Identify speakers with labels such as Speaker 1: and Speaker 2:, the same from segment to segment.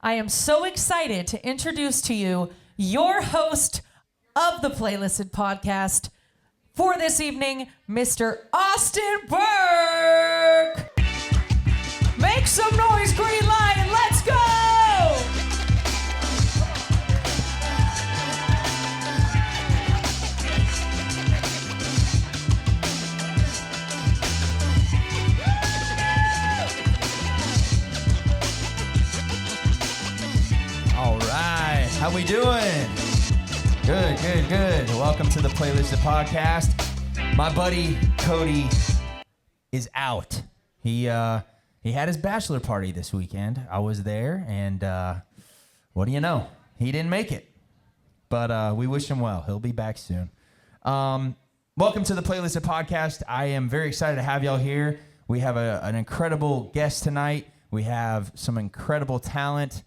Speaker 1: I am so excited to introduce to you your host of the Playlisted podcast for this evening, Mr. Austin Burke. Make some noise, Green Lion. Let's go!
Speaker 2: All right, how we doing? Good. Welcome to the Playlisted podcast. My buddy Cody is out. He had his bachelor party this weekend. I was there, and what do you know? He didn't make it, but we wish him well. He'll be back soon. Welcome to the Playlisted podcast. I am very excited to have y'all here. We have an incredible guest tonight. We have some incredible talent.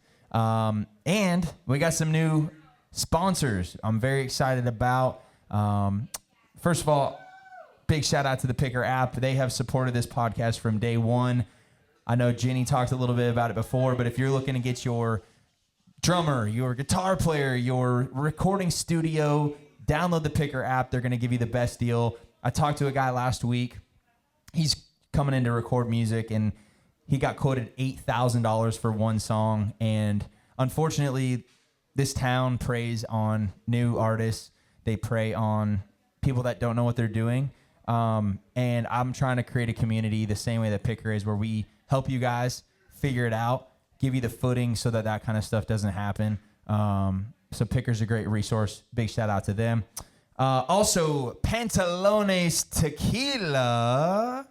Speaker 2: And we got some new sponsors I'm very excited about. First of all, big shout out to the Picker app. They have supported this podcast from day one. I know Jenny talked a little bit about it before, but if you're looking to get your drummer, your guitar player, your recording studio, download the Picker app. They're going to give you the best deal. I talked to a guy last week. He's coming in to record music, and he got quoted $8,000 for one song, and unfortunately, this town preys on new artists. They prey on people that don't know what they're doing, and I'm trying to create a community the same way that Picker is, where we help you guys figure it out, give you the footing so that kind of stuff doesn't happen. So Picker's a great resource. Big shout out to them. Also, Pantalones Tequila.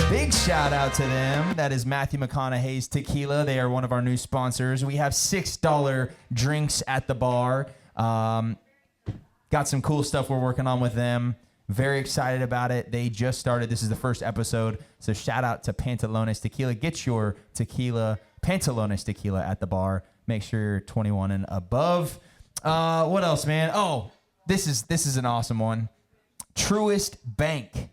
Speaker 2: Big shout out to them. That is Matthew McConaughey's Tequila. They are one of our new sponsors. We have $6 drinks at the bar. Got some cool stuff we're working on with them. Very excited about it. They just started. This is the first episode. So shout out to Pantalones Tequila. Get your tequila, Pantalones Tequila at the bar. Make sure you're 21 and above. What else, man? Oh, this is an awesome one. Truist Bank.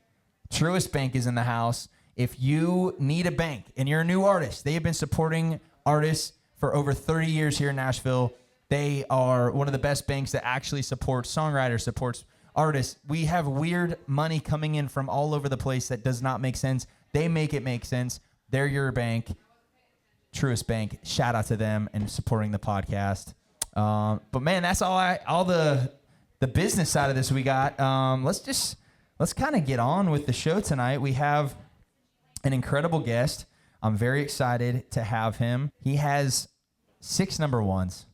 Speaker 2: Truist Bank is in the house. If you need a bank and you're a new artist, they have been supporting artists for over 30 years here in Nashville. They are one of the best banks that actually supports songwriters, supports artists. We have weird money coming in from all over the place that does not make sense. They make it make sense. They're your bank, Truist Bank. Shout out to them and supporting the podcast. But man, that's all the business side of this we got. Let's kind of get on with the show tonight. We have an incredible guest. I'm very excited to have him. He has 6 number ones.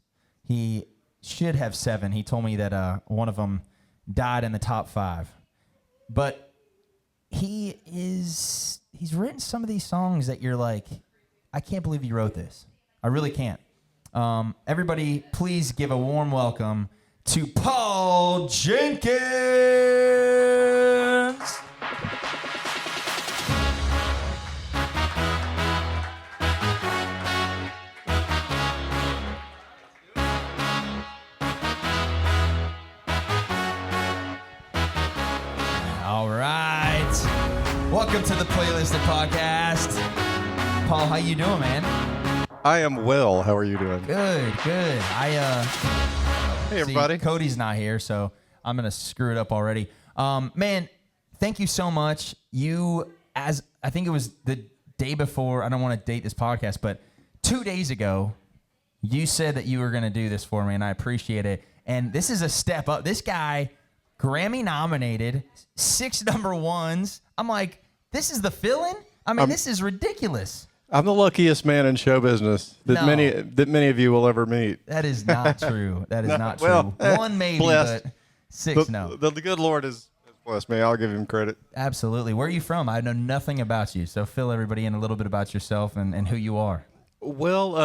Speaker 2: He should have 7. He told me that one of them died in the top 5. But he's written some of these songs that you're like, I can't believe you wrote this. I really can't. Everybody, please give a warm welcome to Paul Jenkins. Welcome to the Playlisted podcast. Paul, how you doing, man?
Speaker 3: I am well. How are you doing?
Speaker 2: Good.
Speaker 3: Hey, everybody.
Speaker 2: Cody's not here, so I'm going to screw it up already. Man, thank you so much. I think it was the day before, I don't want to date this podcast, but 2 days ago, you said that you were going to do this for me, and I appreciate it. And this is a step up. This guy, Grammy-nominated, 6 number ones. I'm like, this is the fill-in? I mean, this is ridiculous.
Speaker 3: I'm the luckiest man in show business that many of you will ever meet.
Speaker 2: That is not true. That is not true. One maybe,
Speaker 3: blessed.
Speaker 2: But 6 no.
Speaker 3: The good Lord has blessed me. I'll give him credit.
Speaker 2: Absolutely. Where are you from? I know nothing about you, so fill everybody in a little bit about yourself and who you are.
Speaker 3: Well,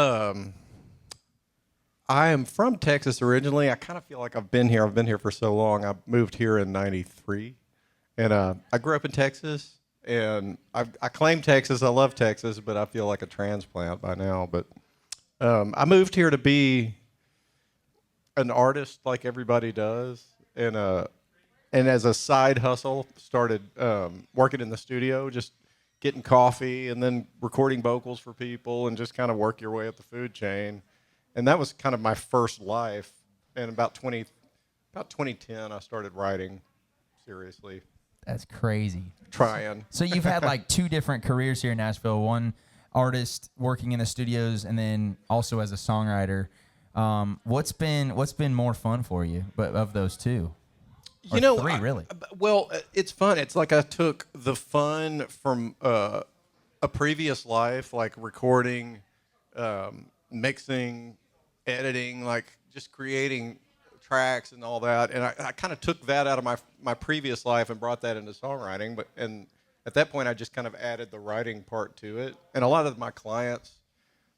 Speaker 3: I am from Texas originally. I kind of feel like I've been here. I've been here for so long. I moved here in '93, and I grew up in Texas. And I claim Texas. I love Texas, but I feel like a transplant by now. But I moved here to be an artist like everybody does, and as a side hustle, started working in the studio, just getting coffee and then recording vocals for people and just kind of work your way up the food chain. And that was kind of my first life. And about 2010, I started writing seriously.
Speaker 2: That's crazy.
Speaker 3: Trying.
Speaker 2: So you've had like 2 different careers here in Nashville. One artist working in the studios, and then also as a songwriter. What's been more fun for you, but of those 2? Or 3, really?
Speaker 3: Well, it's fun. It's like I took the fun from a previous life, like recording, mixing, editing, like just creating tracks and all that. And I kind of took that out of my previous life and brought that into songwriting. And at that point, I just kind of added the writing part to it. And a lot of my clients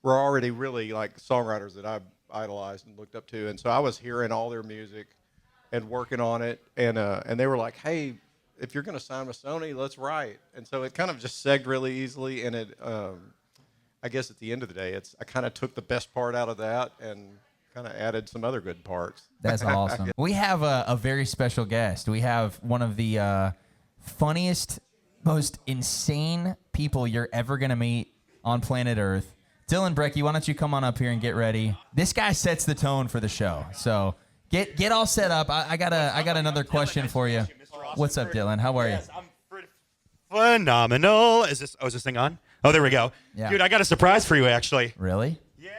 Speaker 3: were already really like songwriters that I idolized and looked up to. And so I was hearing all their music and working on it. And they were like, hey, if you're going to sign with Sony, let's write. And so it kind of just segged really easily. And it, I guess at the end of the day, I kind of took the best part out of that and kind of added some other good parts.
Speaker 2: That's awesome. We have a very special guest. We have one of the funniest, most insane people you're ever going to meet on planet Earth. Dylan Brecky, why don't you come on up here and get ready? This guy sets the tone for the show. So get all set up. I got another question for you. What's up, Dylan? How are you?
Speaker 4: I'm pretty phenomenal. Is this thing on? Oh, there we go.
Speaker 2: Yeah.
Speaker 4: Dude, I got a surprise for you, actually.
Speaker 2: Really?
Speaker 4: Yeah.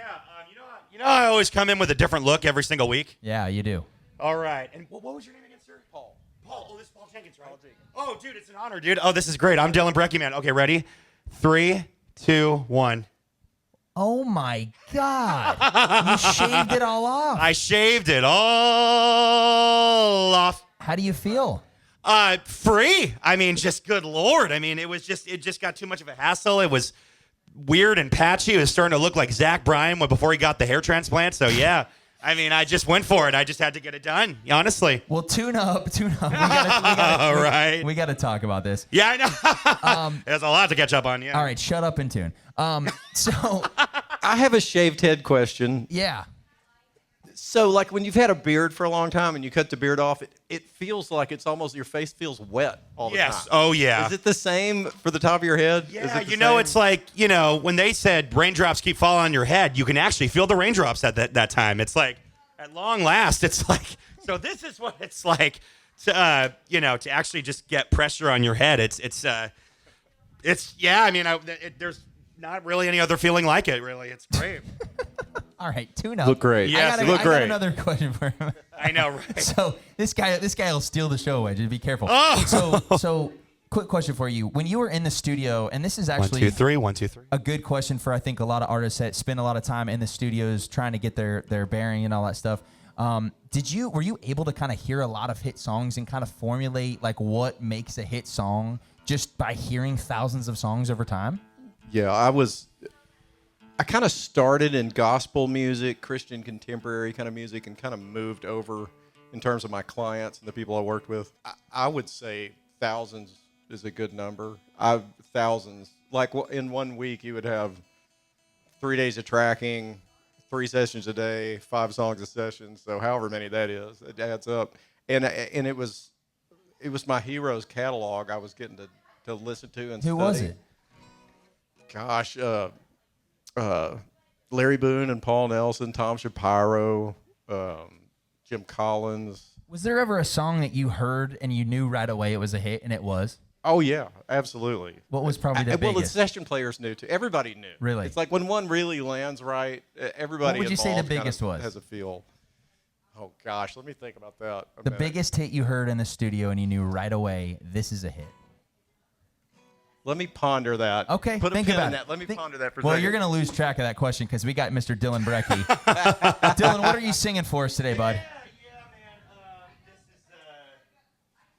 Speaker 4: You know, I always come in with a different look every single week.
Speaker 2: Yeah, you do.
Speaker 4: All right. And what was your name again, sir? Paul. Oh, this is Paul Jenkins, right? Paul Jenkins. Oh, dude, it's an honor, dude. Oh, this is great. I'm Dylan Brecky, man. Okay, ready? 3, 2, 1.
Speaker 2: Oh, my God. You shaved it all off.
Speaker 4: I shaved it all off.
Speaker 2: How do you feel?
Speaker 4: Free. I mean, just good Lord. I mean, it just got too much of a hassle. It was weird and patchy. It was starting to look like Zach Bryan before he got the hair transplant. So, yeah. I mean, I just went for it. I just had to get it done, honestly.
Speaker 2: Well, tune up. We got to talk about this.
Speaker 4: Yeah, I know. There's a lot to catch up on, yeah.
Speaker 2: All right, shut up and tune. So
Speaker 3: I have a shaved head question.
Speaker 2: yeah.
Speaker 3: So, like, when you've had a beard for a long time and you cut the beard off, it feels like it's almost, your face feels wet all the time.
Speaker 4: Yes. Oh, yeah.
Speaker 3: Is it the same for the top of your head?
Speaker 4: Yeah,
Speaker 3: Is it the same?
Speaker 4: it's like, when they said raindrops keep falling on your head, you can actually feel the raindrops at that time. It's like, at long last, it's like, so this is what it's like to, to actually just get pressure on your head. It's yeah, I mean, there's not really any other feeling like it, really. It's great.
Speaker 2: All right, tune up.
Speaker 3: Look great.
Speaker 4: Yes,
Speaker 3: you look
Speaker 2: I
Speaker 3: great.
Speaker 2: got another question for him.
Speaker 4: I know, right?
Speaker 2: So this guy will steal the show away. Just be careful.
Speaker 4: Oh!
Speaker 2: So quick question for you. When you were in the studio, and this is
Speaker 4: 1,
Speaker 2: actually
Speaker 4: 2, 3. 1, 2, 3.
Speaker 2: a good question for, I think, a lot of artists that spend a lot of time in the studios trying to get their bearing and all that stuff. Were you able to kind of hear a lot of hit songs and kind of formulate like what makes a hit song just by hearing thousands of songs over time?
Speaker 3: Yeah, I kind of started in gospel music, Christian contemporary kind of music, and kind of moved over in terms of my clients and the people I worked with. I would say thousands is a good number. Thousands. Like in 1 week, you would have 3 days of tracking, 3 sessions a day, 5 songs a session. So however many that is, it adds up. And it was my heroes catalog I was getting to listen to and study.
Speaker 2: Who was it?
Speaker 3: Gosh, Larry Boone and Paul Nelson, Tom Shapiro, Jim Collins.
Speaker 2: Was there ever a song that you heard and you knew right away it was a hit, and it was?
Speaker 3: Oh, yeah, absolutely.
Speaker 2: What was probably the
Speaker 3: Well, the
Speaker 2: biggest?
Speaker 3: session players knew, too. Everybody knew.
Speaker 2: Really?
Speaker 3: It's like when one really lands right, everybody
Speaker 2: What would you say the
Speaker 3: involved
Speaker 2: biggest
Speaker 3: kind of
Speaker 2: was?
Speaker 3: has a feel. Oh, gosh, let me think about that.
Speaker 2: The biggest hit you heard in the studio and you knew right away, this is a hit.
Speaker 3: Let me ponder that.
Speaker 2: Okay,
Speaker 3: Put a
Speaker 2: think
Speaker 3: pin
Speaker 2: about
Speaker 3: in
Speaker 2: it.
Speaker 3: that. Let me ponder that for a
Speaker 2: Well,
Speaker 3: second.
Speaker 2: you're going to lose track of that question because we got Mr. Dylan Brecky. Dylan, what are you singing for us today, bud?
Speaker 4: Yeah, man. This is.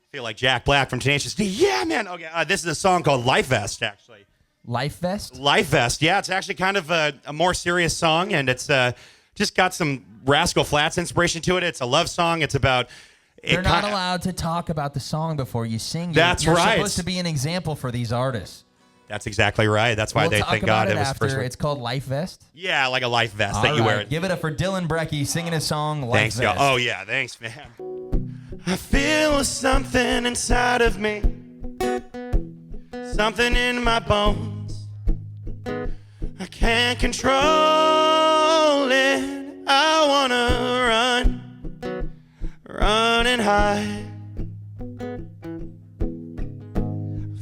Speaker 4: I feel like Jack Black from Tenacious D. Yeah, man. Okay, this is a song called Life Vest, actually.
Speaker 2: Life Vest?
Speaker 4: Life Vest. Yeah, it's actually kind of a more serious song, and it's just got some Rascal Flatts inspiration to it. It's a love song. It's about.
Speaker 2: You're not allowed to talk about the song before you sing.
Speaker 4: That's
Speaker 2: You're
Speaker 4: right.
Speaker 2: supposed to be an example for these artists.
Speaker 4: That's exactly right. That's why
Speaker 2: We'll
Speaker 4: they
Speaker 2: talk
Speaker 4: thank
Speaker 2: about
Speaker 4: God
Speaker 2: it
Speaker 4: it was
Speaker 2: after.
Speaker 4: first.
Speaker 2: It's called Life Vest.
Speaker 4: Yeah, like a life vest
Speaker 2: All
Speaker 4: that you wear.
Speaker 2: right. Give it up for Dylan Brecky singing his song Life
Speaker 4: Thanks,
Speaker 2: Vest.
Speaker 4: y'all. Oh, yeah. Thanks, man. I feel something inside of me something in my bones. I can't control it. I wanna run and hide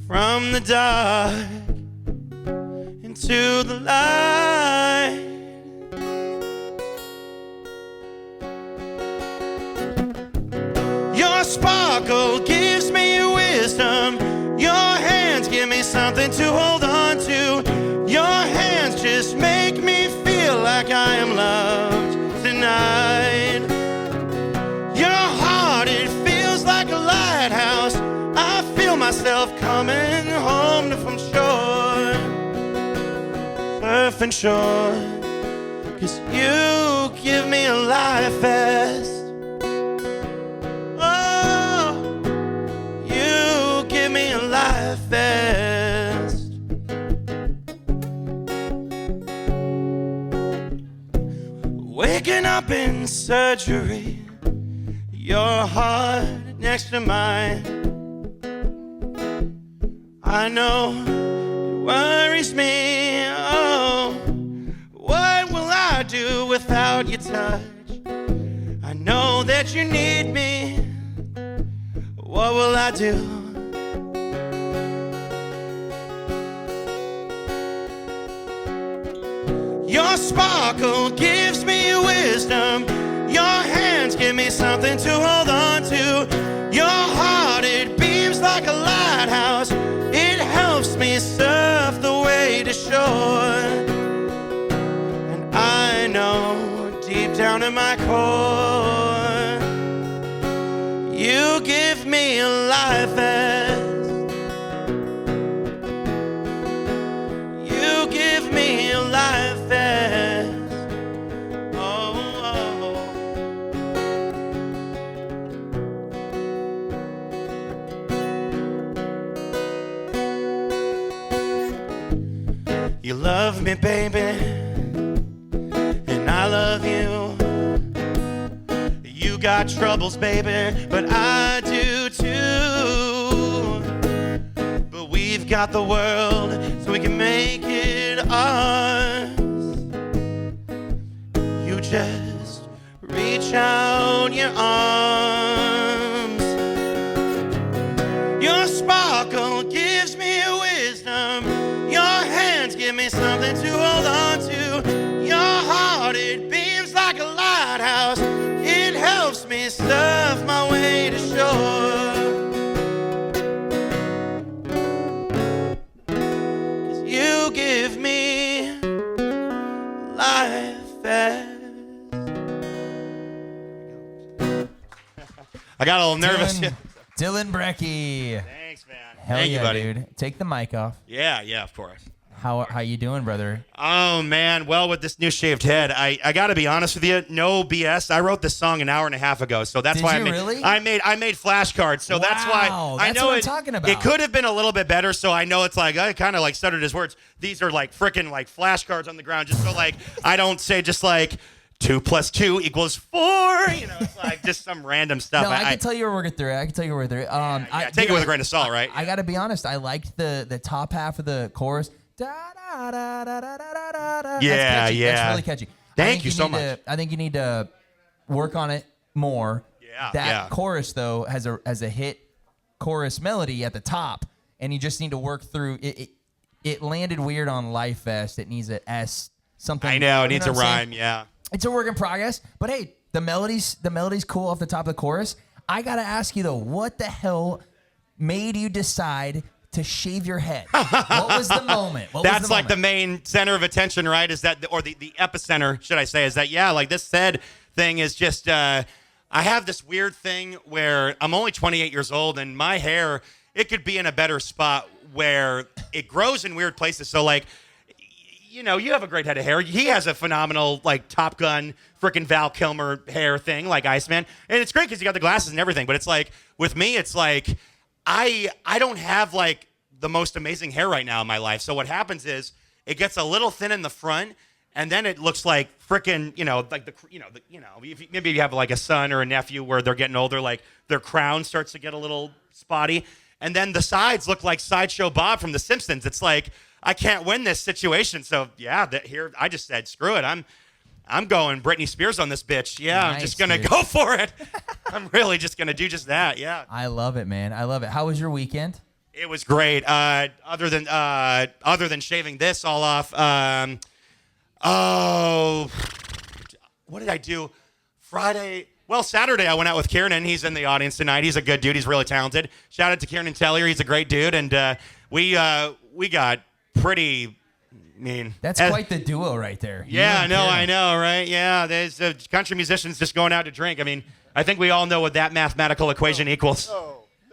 Speaker 4: from the dark into the light. Your sparkle gives me wisdom. Your hands give me something to hold on to. Your hands just make me feel like I am loved tonight. Your heart, it feels like a lighthouse. I feel myself coming home from shore, surfing shore, 'cause you give me a life vest. Oh, you give me a life vest. Waking up in surgery, your heart next to mine. I know it worries me. Oh, what will I do without your touch? I know that you need me. What will I do? Your sparkle gives me wisdom. Your hands give me something to hold on to. Your heart, it beams like a lighthouse. It helps me surf the way to shore. And I know deep down in my core, you give me a life vest. You give me a life vest. Oh, oh. You love me, baby, and I love you. You got troubles, baby, but I do too. But we've got the world, so we can make it ours. You just reach out your arms. Your sparkle gives me wisdom. Your hands give me something to hold on to. Your heart, it beams like a lighthouse. It helps me surf my way to shore. 'Cause you give me life vest. I got a little nervous.
Speaker 2: Dylan Brecky.
Speaker 4: Thanks, man.
Speaker 2: Hell
Speaker 4: Thank
Speaker 2: yeah,
Speaker 4: you, buddy.
Speaker 2: dude. Take the mic off.
Speaker 4: Yeah, of course.
Speaker 2: How you doing, brother?
Speaker 4: Oh, man. Well, with this new shaved head, I got to be honest with you. No BS. I wrote this song an hour and a half ago, so that's
Speaker 2: Did
Speaker 4: why
Speaker 2: you really?
Speaker 4: I made flashcards. So that's why I
Speaker 2: that's
Speaker 4: know
Speaker 2: what I'm
Speaker 4: it,
Speaker 2: talking about.
Speaker 4: It could have been a little bit better. So I know it's like I kind of like stuttered his words. These are like freaking like flashcards on the ground, just so like I don't say just like 2 + 2 = 4. You know, it's like just some random stuff.
Speaker 2: No, I can tell you were working through it.
Speaker 4: Take it with a grain of salt, right?
Speaker 2: I got to be honest. I liked the top half of the chorus. Da, da, da, da, da, da, da, da.
Speaker 4: Yeah,
Speaker 2: That's catchy.
Speaker 4: yeah.
Speaker 2: That's really catchy.
Speaker 4: Thank you so much.
Speaker 2: I think you need to work on it more.
Speaker 4: Yeah,
Speaker 2: That
Speaker 4: yeah.
Speaker 2: chorus though has a hit chorus melody at the top, and you just need to work through it. It landed weird on Life Fest. It needs an S something.
Speaker 4: I know it
Speaker 2: you
Speaker 4: needs a
Speaker 2: what I'm
Speaker 4: rhyme.
Speaker 2: saying?
Speaker 4: Yeah.
Speaker 2: It's a work in progress, but hey, the melody's cool off the top of the chorus. I gotta ask you though, what the hell made you decide to shave your head? What was the moment?
Speaker 4: That's like the main center of attention, right? Is that, or the epicenter, should I say, is that, yeah, like this head thing is just, I have this weird thing where I'm only 28 years old and my hair, it could be in a better spot where it grows in weird places. So like, you know, you have a great head of hair. He has a phenomenal, like, Top Gun, freaking Val Kilmer hair thing, like Iceman. And it's great because you got the glasses and everything. But it's like, with me, it's like, I don't have, like, the most amazing hair right now in my life. So what happens is it gets a little thin in the front, and then it looks like freaking, like maybe you have, like, a son or a nephew where they're getting older, like, their crown starts to get a little spotty. and then the sides look like Sideshow Bob from The Simpsons. It's like, I can't win this situation. So yeah, here I just said, screw it. I'm going Britney Spears on this bitch. Yeah,
Speaker 2: Nice,
Speaker 4: I'm just gonna
Speaker 2: dude.
Speaker 4: go for it. I'm really just gonna do just that. Yeah.
Speaker 2: I love it, man. I love it. How was your weekend?
Speaker 4: It was great. Other than shaving this all off. What did I do? Friday. Well, Saturday I went out with Kieran. He's in the audience tonight. He's a good dude. He's really talented. Shout out to Kieran Tellier. He's a great dude. And we got pretty. I mean,
Speaker 2: That's quite the duo right there. You
Speaker 4: Yeah,
Speaker 2: and
Speaker 4: no,
Speaker 2: Kieran.
Speaker 4: I know, right? Yeah, there's country musicians just going out to drink. I mean, I think we all know what that mathematical equation equals.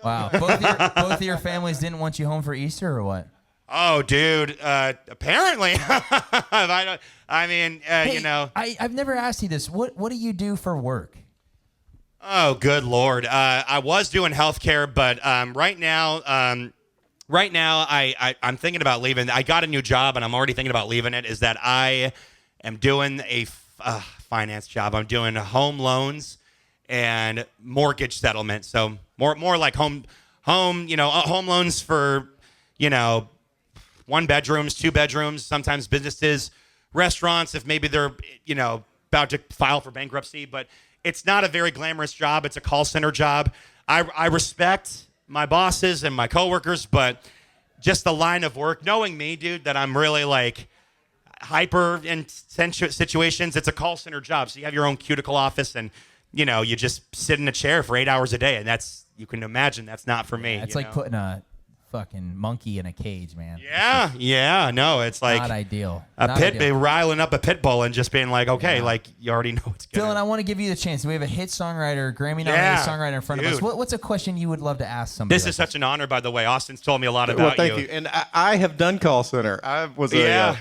Speaker 2: Wow. Both of your families didn't want you home for Easter or what?
Speaker 4: Oh, dude. Apparently,
Speaker 2: Hey,
Speaker 4: you know.
Speaker 2: I've never asked you this. What do you do for work?
Speaker 4: Oh, good Lord. I was doing healthcare, but right now, I'm thinking about leaving. I got a new job, and I'm already thinking about leaving it. Is that I am doing a finance job. I'm doing home loans and mortgage settlement. So more like home loans for 1 bedrooms, 2 bedrooms, sometimes businesses, restaurants, if maybe they're about to file for bankruptcy. But it's not a very glamorous job. It's a call center job. I respect my bosses and my coworkers, but just the line of work, knowing me, dude, that I'm really like hyper in situations. It's a call center job, so you have your own cuticle office, and you just sit in a chair for 8 hours a day, and you can imagine that's not for me.
Speaker 2: It's like putting a fucking monkey in a cage, man.
Speaker 4: Yeah, no, it's like
Speaker 2: Not ideal.
Speaker 4: riling up a pit bull and just being like, okay, like you already know what's going
Speaker 2: Dylan,
Speaker 4: on.
Speaker 2: I want to give you the chance. We have a hit songwriter, Grammy-nominated
Speaker 4: Yeah,
Speaker 2: songwriter in front of us.
Speaker 4: dude.
Speaker 2: What's a question you would love to ask somebody?
Speaker 4: This is such an honor, by the way. Austin's told me a lot about
Speaker 3: Well, thank you. And I have done call center. I was a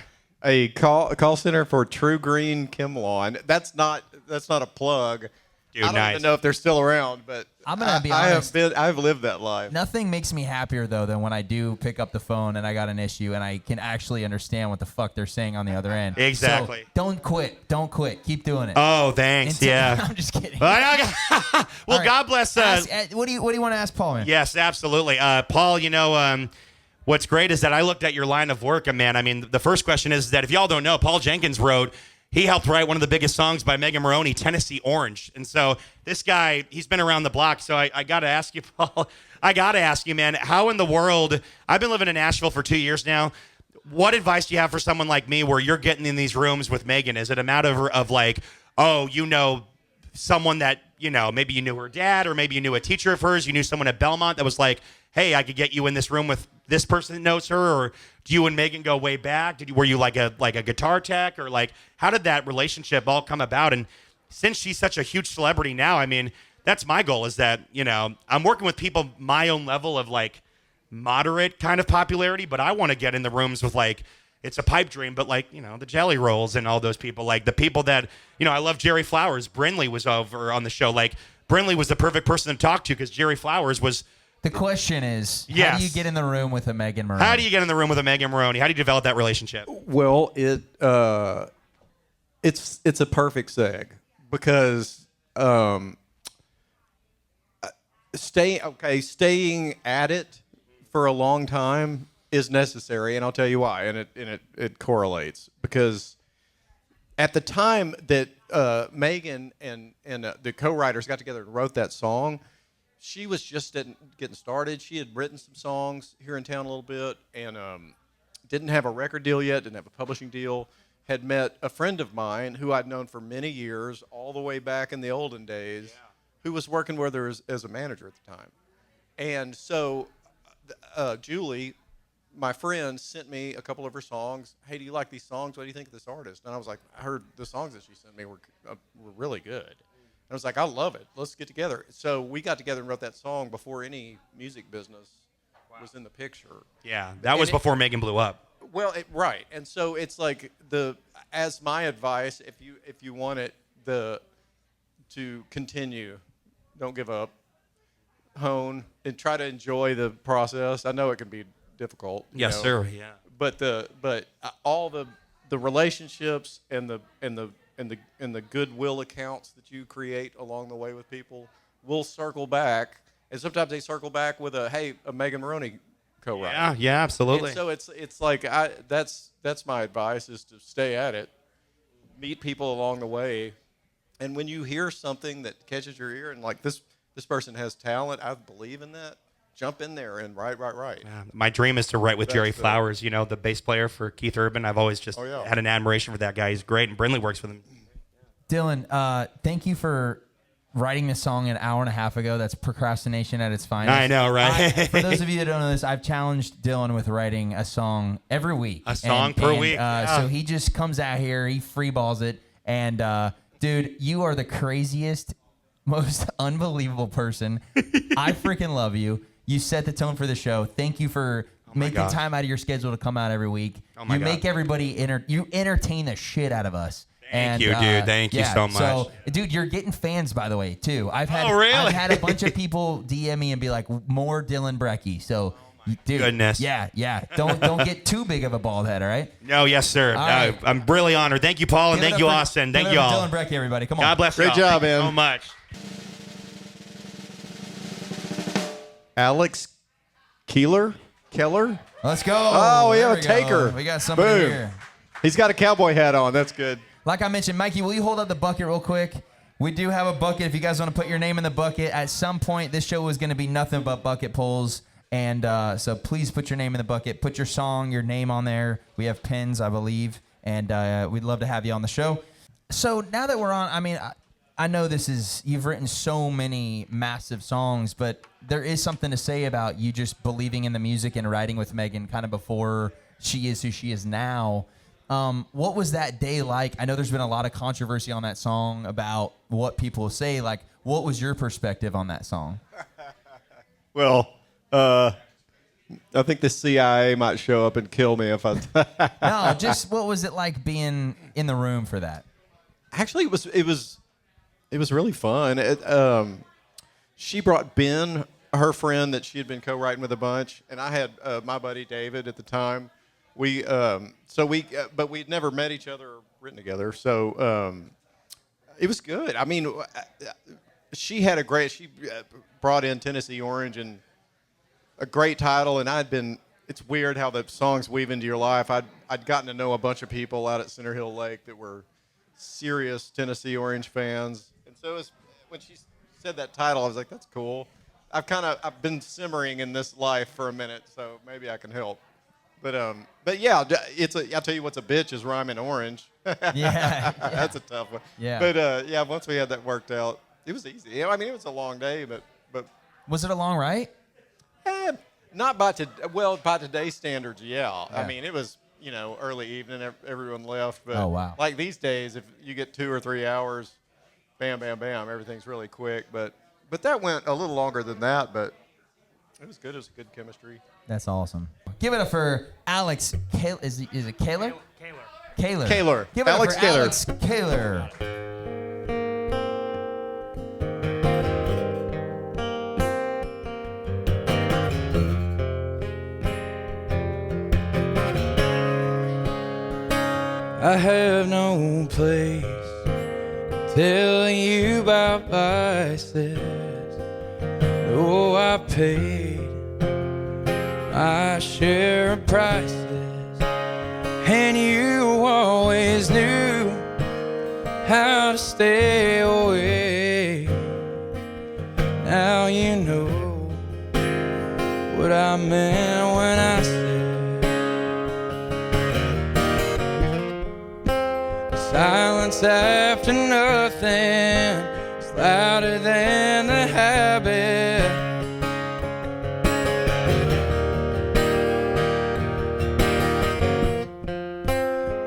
Speaker 3: call center for True Green Chem Lawn. That's not a plug.
Speaker 4: Dude,
Speaker 3: I don't
Speaker 4: nice.
Speaker 3: even know if they're still around, but
Speaker 2: I'm gonna be
Speaker 3: I
Speaker 2: honest.
Speaker 3: I've lived that life.
Speaker 2: Nothing makes me happier, though, than when I do pick up the phone and I got an issue and I can actually understand what the fuck they're saying on the other end.
Speaker 4: Exactly.
Speaker 2: So don't quit. Don't quit. Keep doing it.
Speaker 4: Oh, thanks. Yeah.
Speaker 2: I'm just kidding.
Speaker 4: Well,
Speaker 2: All right.
Speaker 4: God bless.
Speaker 2: What do you want to ask Paul, man?
Speaker 4: Yes, absolutely. Paul, what's great is that I looked at your line of work, man. I mean, the first question is that if y'all don't know, Paul Jenkins he helped write one of the biggest songs by Megan Moroney, Tennessee Orange. And so this guy, he's been around the block. So I got to ask you, Paul, man, how in the world, I've been living in Nashville for 2 years now. What advice do you have for someone like me where you're getting in these rooms with Megan? Is it a matter of like, someone that, maybe you knew her dad, or maybe you knew a teacher of hers, you knew someone at Belmont that was like, hey, I could get you in this room with this person that knows her? Or do you and Megan go way back? Were you like a guitar tech, or like, how did that relationship all come about? And since she's such a huge celebrity now, I mean, that's my goal, is that, I'm working with people my own level of like moderate kind of popularity, but I want to get in the rooms with like, it's a pipe dream, but like, the Jelly Rolls and all those people, like the people that, I love Jerry Flowers. Brinley was over on the show. Like, Brinley was the perfect person to talk to because Jerry Flowers was.
Speaker 2: The question is, how
Speaker 4: Yes.
Speaker 2: do you get in the room with a Megan Moroney?
Speaker 4: How do you get in the room with a Megan Moroney? How do you develop that relationship?
Speaker 3: Well, it's a perfect seg because staying at it for a long time is necessary, and I'll tell you why. And it correlates because at the time that Megan and the co-writers got together and wrote that song, she was just getting started. She had written some songs here in town a little bit, and didn't have a record deal yet, didn't have a publishing deal. Had met a friend of mine who I'd known for many years, all the way back in the olden days, who was working with her as a manager at the time. And so Julie, my friend, sent me a couple of her songs. Hey, do you like these songs? What do you think of this artist? And I was like, I heard the songs that she sent me were really good. I was like, I love it. Let's get together. So we got together and wrote that song before any music business was in the picture.
Speaker 4: Yeah, that was before Megan blew up.
Speaker 3: Well, right. And so it's like as my advice, if you want it to continue, don't give up, hone, and try to enjoy the process. I know it can be difficult.
Speaker 4: Yes, sir. Yeah.
Speaker 3: But all the relationships and the goodwill accounts that you create along the way with people will circle back, And sometimes they circle back with a Megan Moroney co-write.
Speaker 4: Yeah, absolutely.
Speaker 3: And so it's like that's my advice is to stay at it, meet people along the way, and when you hear something that catches your ear and like this person has talent, I believe in that. Jump in there and write.
Speaker 4: Yeah, my dream is to write with Jerry Flowers, the bass player for Keith Urban. I've always just had an admiration for that guy. He's great, and Brindley works with him.
Speaker 2: Dylan, thank you for writing this song an hour and a half ago. That's procrastination at its finest.
Speaker 4: I know, right?
Speaker 2: For those of you that don't know this, I've challenged Dylan with writing a song every week.
Speaker 4: A song per week.
Speaker 2: So he just comes out here, he free balls it, and dude, you are the craziest, most unbelievable person. I freaking love you. You set the tone for the show. Thank you for making time out of your schedule to come out every week. You make everybody you entertain the shit out of us.
Speaker 4: Thank you, dude. Thank you so much. So,
Speaker 2: dude, you're getting fans, by the way, too. I've had a bunch of people DM me and be like, more Dylan Brecky. So, dude,
Speaker 4: goodness.
Speaker 2: Yeah. Don't get too big of a bald head, all right?
Speaker 4: No, yes, sir.
Speaker 2: Right.
Speaker 4: I'm really honored. Thank you, Paul, and thank you, Austin. Thank you all.
Speaker 2: Dylan Brecky, everybody. Come on.
Speaker 4: God bless you.
Speaker 3: Great job,
Speaker 4: man.
Speaker 3: man.
Speaker 4: So much.
Speaker 3: Alex Keeler?
Speaker 2: Let's go.
Speaker 3: Oh,
Speaker 2: There
Speaker 3: yeah,
Speaker 2: we
Speaker 3: take
Speaker 2: go.
Speaker 3: her.
Speaker 2: We got somebody
Speaker 3: Boom.
Speaker 2: here.
Speaker 3: He's got a cowboy hat on. That's good.
Speaker 2: Like I mentioned, Mikey, will you hold up the bucket real quick? We do have a bucket. If you guys want to put your name in the bucket, at some point, this show is going to be nothing but bucket pulls. And so please put your name in the bucket. Put your song, your name on there. We have pins, I believe. And we'd love to have you on the show. So now that we're on, I know you've written so many massive songs, but there is something to say about you just believing in the music and writing with Megan kind of before she is who she is now. What was that day like? I know there's been a lot of controversy on that song about what people say. Like, what was your perspective on that song?
Speaker 3: Well, I think the CIA might show up and kill me if I...
Speaker 2: No, just what was it like being in the room for that?
Speaker 3: Actually, it was really fun. She brought Ben, her friend that she had been co-writing with a bunch, and I had my buddy David at the time. But we'd never met each other or written together, so it was good. I mean, she brought in Tennessee Orange and a great title, and it's weird how the songs weave into your life. I'd gotten to know a bunch of people out at Center Hill Lake that were serious Tennessee Orange fans, and so when she said that title, I was like, that's cool. I've been simmering in this life for a minute, so maybe I can help. But yeah, I'll tell you what's a bitch is rhyming orange.
Speaker 2: Yeah.
Speaker 3: That's a tough one.
Speaker 2: Yeah.
Speaker 3: But once we had that worked out, it was easy. I mean, it was a long day, but
Speaker 2: Was it a long write?
Speaker 3: not by today's standards. Yeah. I mean, it was early evening, everyone left. But
Speaker 2: Oh, wow.
Speaker 3: like these days, if you get 2 or 3 hours, bam, bam, bam, everything's really quick. But that went a little longer than that. But it was good. It was good chemistry.
Speaker 2: That's awesome. Give it up for Alex. Is it Kaler? Kaler.
Speaker 3: Kaler.
Speaker 2: Give it
Speaker 3: Alex
Speaker 2: up for
Speaker 3: Kaler.
Speaker 2: Alex Kaler.
Speaker 5: I have no place to tell you about vices. Oh, I paid my share of prices, and you always knew how to stay away. Now you know what I meant when I said silence after nothing is louder than the habit.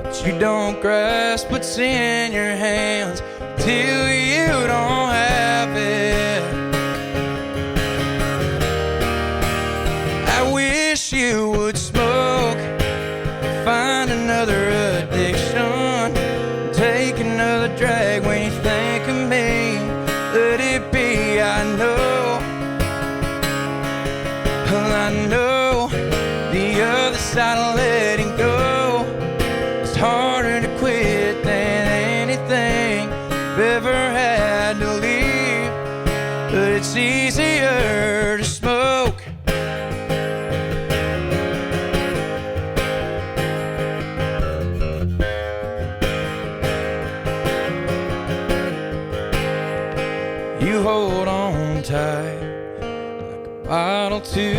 Speaker 5: But you don't grasp what's in your hands till you don't have it. I wish you would smoke, find another addiction, take another drag when you think of me. Let it be, I know. Well, I know the other side of letting go is harder to quit than anything I've ever had to leave. But it's easier hold on tight like a bottle too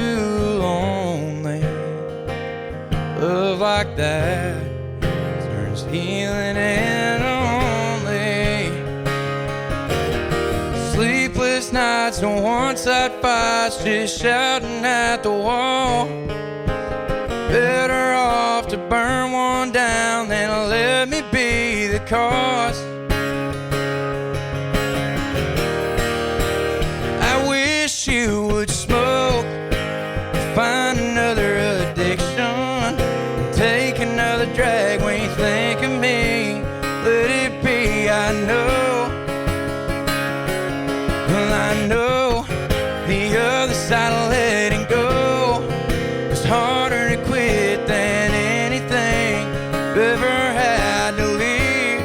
Speaker 5: lonely. Love like that turns healing in only. Sleepless nights and one-side fights, just shouting at the wall. Better off to burn one down than to let me be the cause. I wish you would smoke, find another addiction, take another drag when you think of me. Let it be, I know. Well, I know the other side of letting go is harder to quit than anything I've ever had to leave.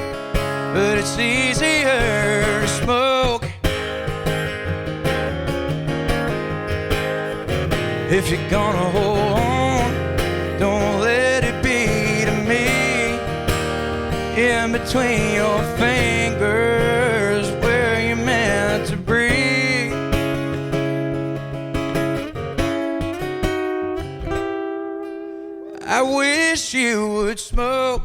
Speaker 5: But it's easier to smoke if you're gonna hold on. Don't let it be to me. In between your fingers where you're meant to breathe. I wish you would smoke,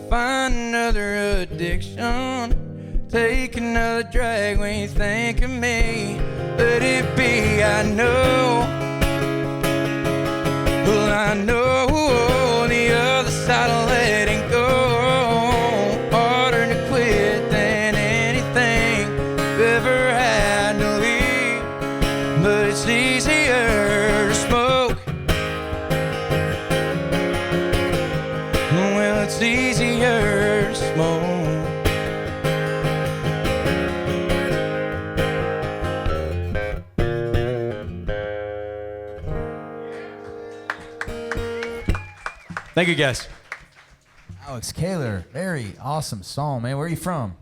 Speaker 5: find another addiction, take another drag when you think of me. Let it be, I know. Well, I know the other side of letting go, harder to quit than anything I've ever had to leave. But it's easier to smoke. Well, it's easier to smoke.
Speaker 4: Thank you, guys.
Speaker 2: Alex Kaler, very awesome song, man. Where are you from?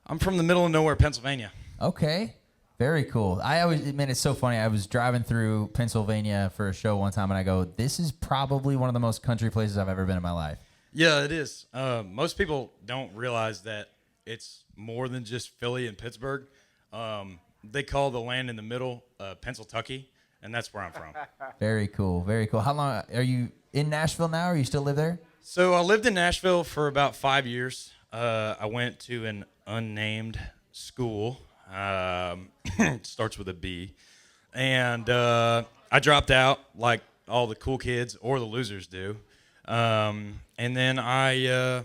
Speaker 5: I'm from the middle of nowhere, Pennsylvania.
Speaker 2: Okay, very cool. Man, it's so funny. I was driving through Pennsylvania for a show one time, and I go, this is probably one of the most country places I've ever been in my life.
Speaker 5: Yeah, it is. Most people don't realize that it's more than just Philly and Pittsburgh. They call the land in the middle Pennsyltucky, and that's where I'm from.
Speaker 2: Very cool, very cool. How long are you in Nashville now, or you still live there?
Speaker 5: So I lived in Nashville for about 5 years. I went to an unnamed school. It starts with a B. And I dropped out like all the cool kids or the losers do. And then I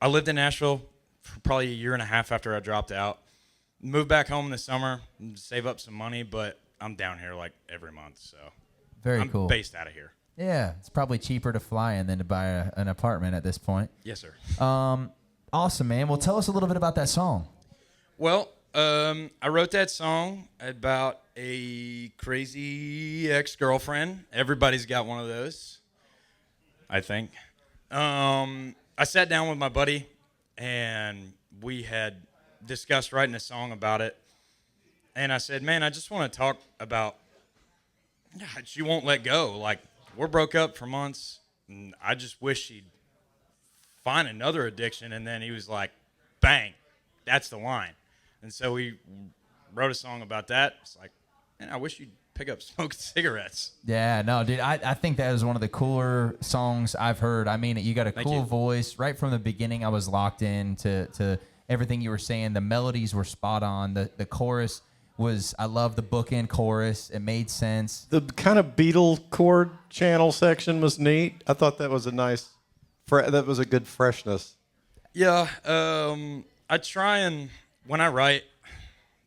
Speaker 5: lived in Nashville for probably a year and a half after I dropped out. Moved back home this summer, save up some money, but I'm down here like every month. So
Speaker 2: Very cool.
Speaker 5: I'm based out of here.
Speaker 2: Yeah, it's probably cheaper to fly in than to buy an apartment at this point.
Speaker 5: Yes, sir.
Speaker 2: Awesome, man. Well, tell us a little bit about that song.
Speaker 5: Well, I wrote that song about a crazy ex-girlfriend. Everybody's got one of those, I think. I sat down with my buddy, and we had discussed writing a song about it. And I said, man, I just want to talk about she won't let go. Like, we're broke up for months, and I just wish she'd find another addiction. And then he was like, bang, that's the line. And so we wrote a song about that. It's like, man, I wish you'd pick up smoking cigarettes.
Speaker 2: Yeah, no, dude, I think that is one of the cooler songs I've heard. I mean, you got a cool voice. Right from the beginning, I was locked in to everything you were saying. The melodies were spot on. The chorus was, I love the bookend chorus. It made sense.
Speaker 3: The kind of Beatle chord channel section was neat. I thought that was a nice, that was a good freshness.
Speaker 5: Yeah, I try and, when I write,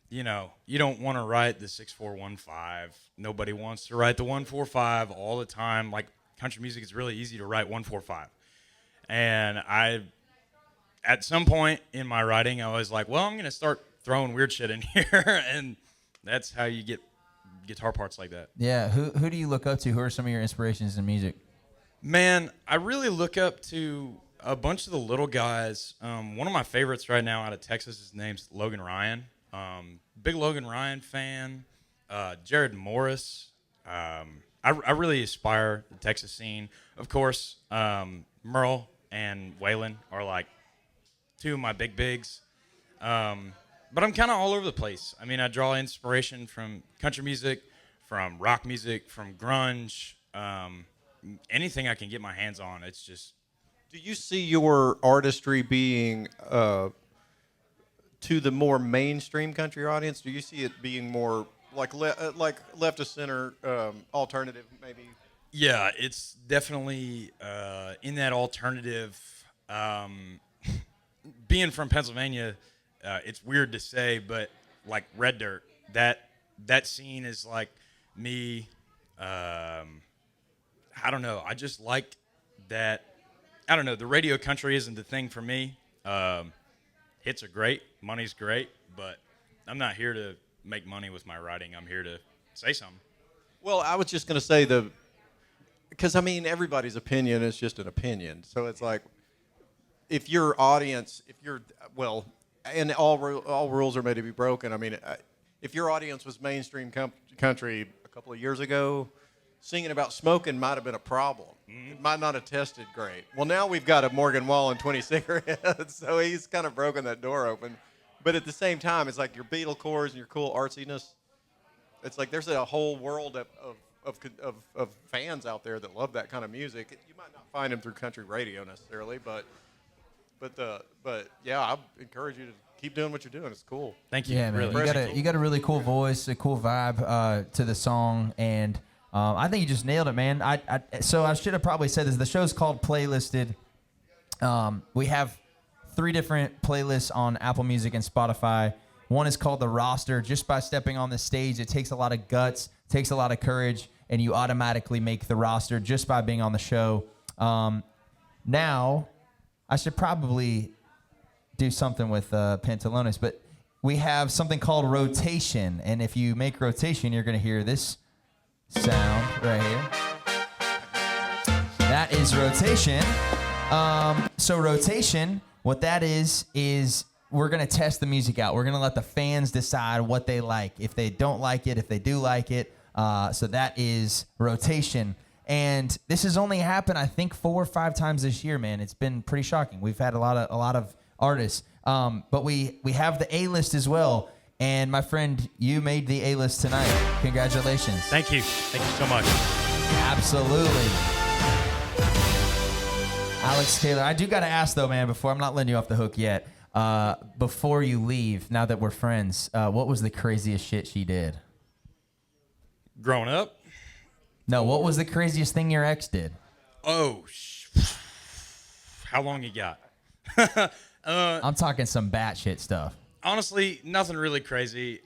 Speaker 5: you know, you don't want to write the 6/4-1/5. Nobody wants to write the 1/4/5 all the time. Like, country music, it's really easy to write 1/4/5. And at some point in my writing, I was like, well, I'm going to start throwing weird shit in here. And that's how you get guitar parts like that.
Speaker 2: Yeah, who do you look up to? Who are some of your inspirations in music?
Speaker 5: Man, I really look up to a bunch of the little guys. One of my favorites right now out of Texas, his name's Logan Ryan. Big Logan Ryan fan. Jared Morris. I really aspire the Texas scene. Of course, Merle and Waylon are like two of my big bigs. But I'm kind of all over the place. I mean, I draw inspiration from country music, from rock music, from grunge, anything I can get my hands on. It's just.
Speaker 3: Do you see your artistry being to the more mainstream country audience? Do you see it being more like left of center, alternative, maybe?
Speaker 5: Yeah, it's definitely in that alternative. Being from Pennsylvania, it's weird to say, but like Red Dirt, that scene is like me. I don't know. I just like that. I don't know. The radio country isn't the thing for me. Hits are great, money's great, but I'm not here to make money with my writing. I'm here to say something.
Speaker 3: Well, I was just going to say because I mean everybody's opinion is just an opinion. So it's like if your audience, and all rules are made to be broken. I mean, if your audience was mainstream country a couple of years ago, singing about smoking might have been a problem. It might not have tested great. Well, now we've got a Morgan Wallen 20 cigarettes, so he's kind of broken that door open. But at the same time, it's like your Beatle cores and your cool artsiness. It's like there's a whole world of fans out there that love that kind of music. You might not find them through country radio necessarily, but yeah, I encourage you to keep doing what you're doing. It's cool.
Speaker 5: Thank you.
Speaker 2: Yeah, man.
Speaker 5: Really.
Speaker 2: You got a really cool voice, a cool vibe to the song, and I think you just nailed it, man. So I should have probably said this. The show's called Playlisted. We have 3 different playlists on Apple Music and Spotify. One is called The Roster. Just by stepping on the stage, it takes a lot of guts, takes a lot of courage, and you automatically make the roster just by being on the show. Now, I should probably do something with Pantalones, but we have something called Rotation, and if you make Rotation, you're going to hear this sound right here. That is Rotation. So Rotation, what that is we're going to test the music out. We're going to let the fans decide what they like, if they don't like it, if they do like it. So that is Rotation. And this has only happened, I think, 4 or 5 times this year, man. It's been pretty shocking. We've had a lot of artists. But we have the A-list as well. And my friend, you made the A-list tonight. Congratulations.
Speaker 4: Thank you. Thank you so much.
Speaker 2: Absolutely. Alex Taylor, I do got to ask, though, man, I'm not letting you off the hook yet. Before you leave, now that we're friends, what was the craziest shit she did?
Speaker 5: Growing up?
Speaker 2: No, what was the craziest thing your ex did?
Speaker 5: Oh, how long you got?
Speaker 2: I'm talking some batshit stuff.
Speaker 5: Honestly, nothing really crazy.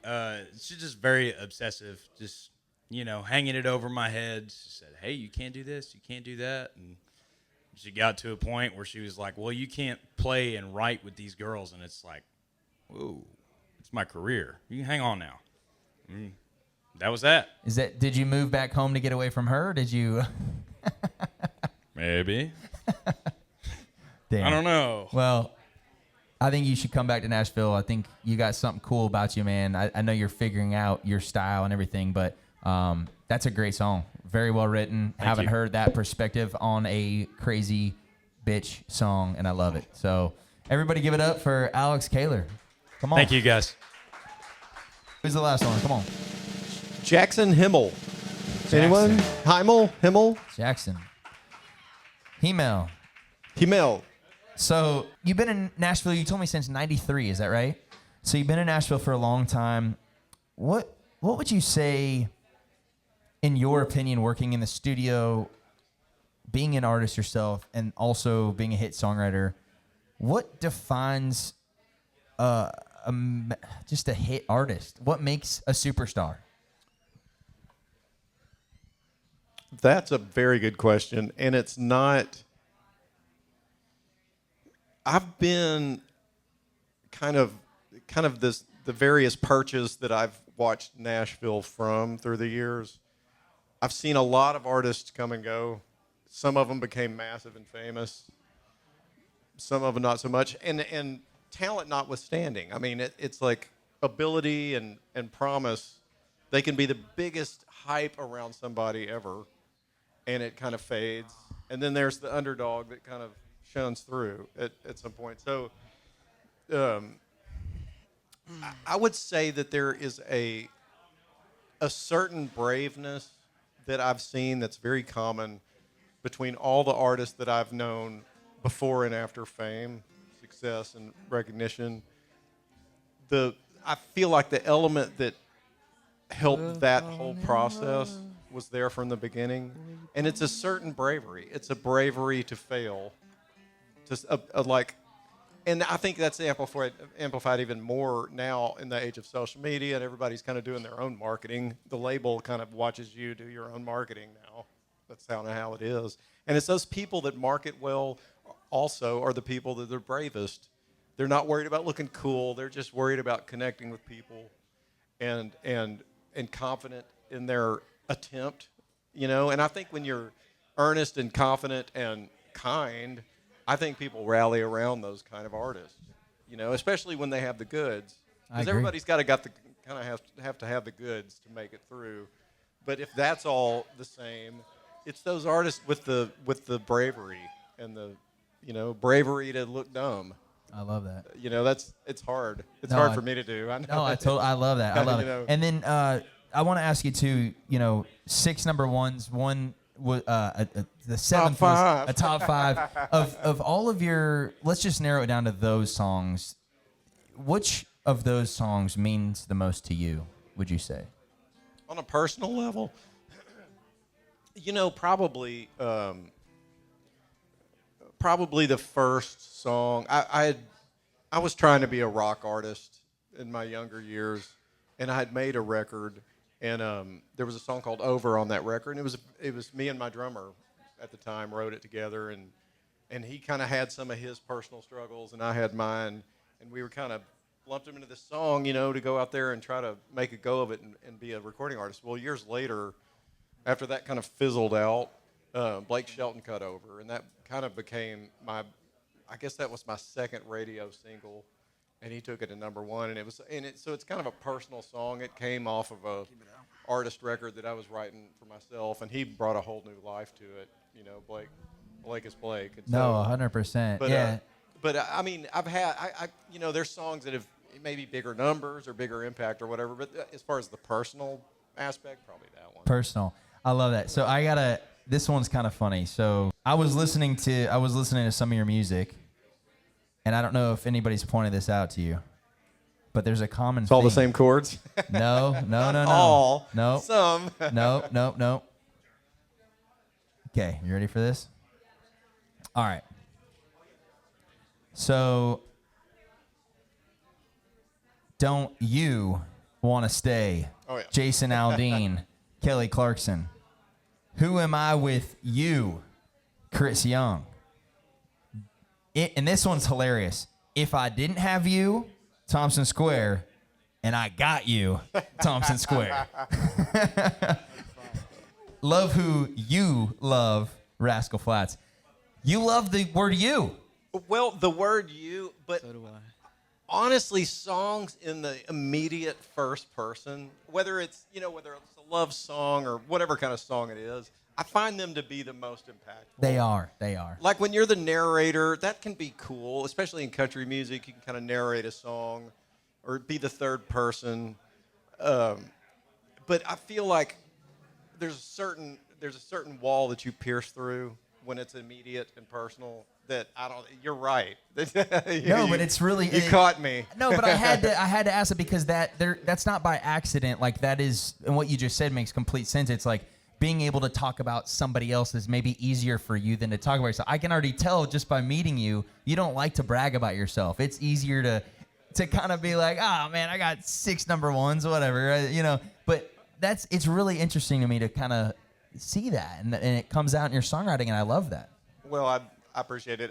Speaker 5: She's just very obsessive, just, hanging it over my head. She said, hey, you can't do this, you can't do that. And she got to a point where she was like, well, you can't play and write with these girls. And it's like, whoa, it's my career. You can hang on now. That was that.
Speaker 2: Did you move back home to get away from her? Or did you?
Speaker 5: Maybe.
Speaker 2: Damn.
Speaker 5: I don't know.
Speaker 2: Well, I think you should come back to Nashville. I think you got something cool about you, man. I know you're figuring out your style and everything, but that's a great song. Very well written. Haven't heard that perspective on a crazy bitch song, and I love it. So everybody give it up for Alex Taylor. Come on.
Speaker 4: Thank you, guys.
Speaker 2: Who's the last one? Come on.
Speaker 3: Jackson Himmel. Anyone? Himmel?
Speaker 2: Jackson. Himmel.
Speaker 3: Himmel.
Speaker 2: So you've been in Nashville, you told me, since 93, is that right? So you've been in Nashville for a long time. What would you say, in your opinion, working in the studio, being an artist yourself, and also being a hit songwriter, what defines just a hit artist? What makes a superstar?
Speaker 3: That's a very good question, and it's not. I've been kind of the various perches that I've watched Nashville from through the years. I've seen a lot of artists come and go. Some of them became massive and famous. Some of them not so much, and talent notwithstanding. I mean, it's like ability and promise. They can be the biggest hype around somebody ever, and it kind of fades. And then there's the underdog that kind of shines through at some point. So I would say that there is a certain braveness that I've seen that's very common between all the artists that I've known before and after fame, success, and recognition. I feel like the element that helped that whole process was there from the beginning, and it's a certain bravery. It's a bravery to fail, just and I think that's amplified even more now in the age of social media, and everybody's kind of doing their own marketing. The label kind of watches you do your own marketing now. That's kind of how it is. And it's those people that market well also are the people that are bravest. They're not worried about looking cool. They're just worried about connecting with people and confident in their attempt, And I think when you're earnest and confident and kind, I think people rally around those kind of artists, especially when they have the goods. Because everybody's have to have the goods to make it through. But if that's all the same, it's those artists with the bravery and the bravery to look dumb.
Speaker 2: I love that.
Speaker 3: It's hard. It's hard for me to do. I know.
Speaker 2: No, I love that. I love it. And then I want to ask you too. 6 number ones. One was the seventh was a top 5 of all of your. Let's just narrow it down to those songs. Which of those songs means the most to you? Would you say?
Speaker 3: On a personal level, probably the first song. I was trying to be a rock artist in my younger years, and I had made a record, and there was a song called "Over" on that record, and it was me and my drummer at the time wrote it together, and he kind of had some of his personal struggles, and I had mine, and we were kind of lumped him into this song, to go out there and try to make a go of it and be a recording artist. Well, years later, after that kind of fizzled out, Blake Shelton cut over, and that kind of became I guess that was my second radio single, and he took it to number 1, so it's kind of a personal song. It came off of a artist record that I was writing for myself, and he brought a whole new life to it. Blake is Blake. And
Speaker 2: no, 100%. Yeah.
Speaker 3: But I mean, I've had there's songs that have maybe bigger numbers or bigger impact or whatever. But as far as the personal aspect, probably that one.
Speaker 2: Personal. I love that. So this one's kind of funny. So I was listening to some of your music, and I don't know if anybody's pointed this out to you, but there's a common.
Speaker 3: It's all the same chords.
Speaker 2: No.
Speaker 3: All.
Speaker 2: No.
Speaker 3: Some.
Speaker 2: No. Okay, you ready for this? All right. So, don't you want to stay?
Speaker 3: Oh, yeah.
Speaker 2: Jason Aldean, Kelly Clarkson. Who am I with you? Chris Young. And this one's hilarious. If I didn't have you, Thompson Square, and I got you, Thompson Square. Love who you love, Rascal Flatts. You love the word you.
Speaker 3: Well, the word you, but
Speaker 5: So do I.
Speaker 3: honestly, songs in the immediate first person, whether it's a love song or whatever kind of song it is, I find them to be the most impactful.
Speaker 2: They are.
Speaker 3: Like when you're the narrator, that can be cool, especially in country music. You can kind of narrate a song or be the third person. But I feel like there's a certain wall that you pierce through when it's immediate and personal. That you're right.
Speaker 2: No, but it's really
Speaker 3: you caught me.
Speaker 2: No, but I had to ask it because that's not by accident. Like that is, and what you just said makes complete sense. It's like being able to talk about somebody else is maybe easier for you than to talk about yourself. I can already tell just by meeting you, you don't like to brag about yourself. It's easier to kind of be like, oh man, I got 6 number ones, whatever, But it's really interesting to me to kind of see that, and it comes out in your songwriting, and I love that.
Speaker 3: Well, I appreciate it.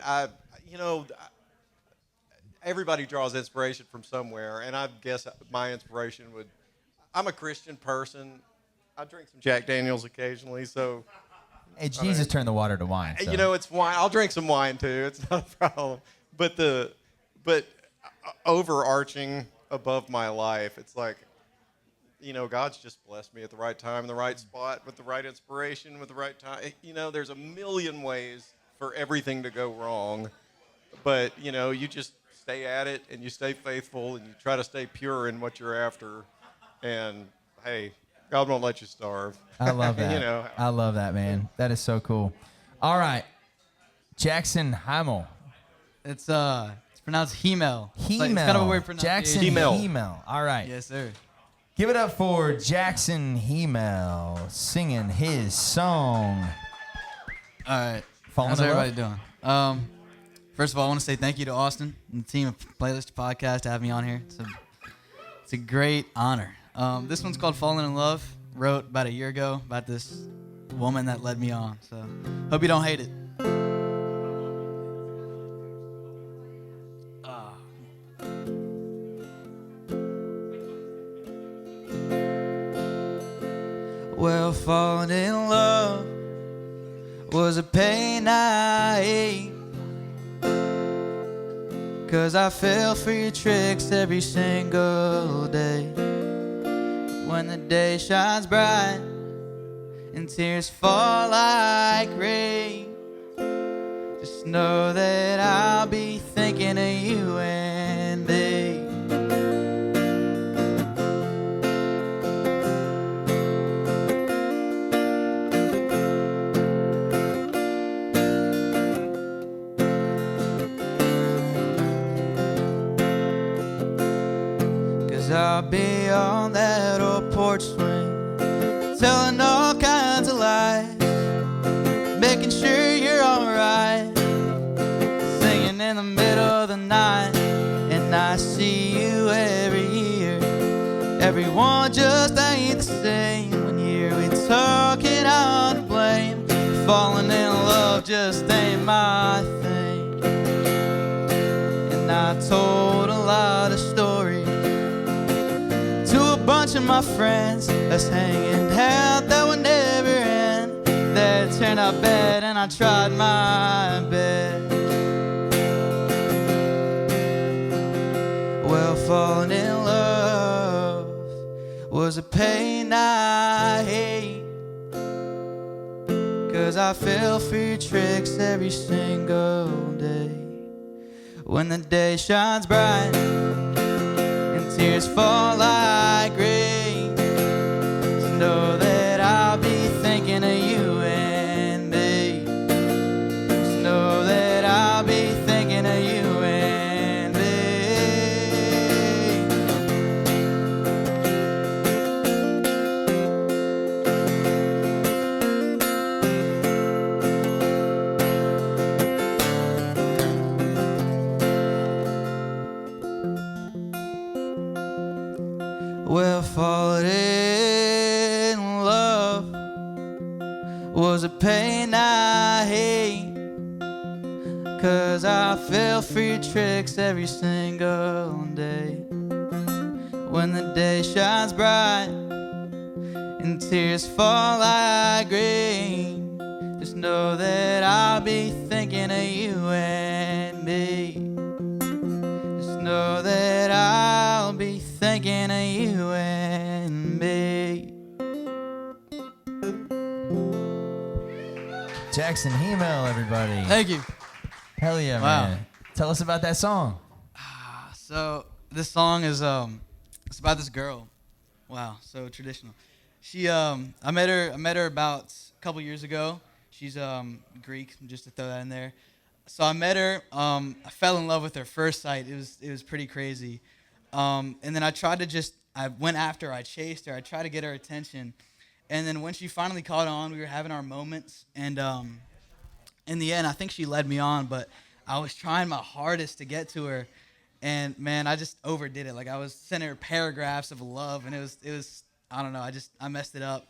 Speaker 3: Everybody draws inspiration from somewhere, and I guess my inspiration I'm a Christian person. I drink some Jack Daniels occasionally, so.
Speaker 2: Hey, Jesus turned the water to wine. So.
Speaker 3: It's wine. I'll drink some wine too. It's not a problem. But overarching above my life, it's like, God's just blessed me at the right time, in the right spot, with the right inspiration, with the right time. There's a million ways for everything to go wrong, but you just stay at it and you stay faithful and you try to stay pure in what you're after. And hey, God won't let you starve.
Speaker 2: I love that.
Speaker 3: You know.
Speaker 2: I love that, man. That is so cool. All right, Jackson Himmel.
Speaker 6: It's pronounced Hemel. It's
Speaker 2: Hemel.
Speaker 6: it's kind of a weird pronunciation.
Speaker 2: Jackson
Speaker 3: Hemel.
Speaker 2: Hemel. All right.
Speaker 6: Yes, sir.
Speaker 2: Give it up for Jackson Hemel singing his song.
Speaker 6: All right.
Speaker 2: Falling
Speaker 6: How's
Speaker 2: in
Speaker 6: everybody
Speaker 2: Love?
Speaker 6: doing? First of all, I want to say thank you to Austin and the team of Playlist Podcast to have me on here. It's a great honor. This one's called Falling in Love. Wrote about a year ago about this woman that led me on. So hope you don't hate it. Well, falling in love was a pain I hate, 'cause I fell for your tricks every single day. When the day shines bright and tears fall like rain, just know that I'll be thinking of you and me. 'Cause I'll be on that old porch swing, telling all kinds of lies, making sure you're alright, singing in the middle of the night. And I see you every year. Everyone just ain't the same. One year we talking out to blame. Falling in love just ain't my thing. And I told a lot of stories to a bunch of my friends, us hanging out that would never end. That turned out bad and I tried my best. Well, falling in love was a pain I hate, 'cause I fell for your tricks every single day. When the day shines bright and tears fall like rain, just know that I'll be thinking of you and me. Just know that I'll be thinking of you and me. Well, falling in love was a pain I hate, 'cause I fell for your tricks every single day. When the day shines bright and tears fall like rain, just know that I'll be thinking of you and me. Just know that I'll be thinking of you and me.
Speaker 2: Jackson Hemel, everybody.
Speaker 6: Thank you.
Speaker 2: Hell yeah,
Speaker 6: Wow.
Speaker 2: man. Tell us about that song.
Speaker 6: So this song is it's about this girl. Wow, so traditional. She I met her about a couple years ago. She's Greek, just to throw that in there. So I met her. I fell in love with her first sight. It was pretty crazy. And then I went after her. I chased her. I tried to get her attention. And then when she finally caught on, we were having our moments. And in the end, I think she led me on. But I was trying my hardest to get to her. And man, I just overdid it. Like I was sending her paragraphs of love, and it was I don't know. I messed it up.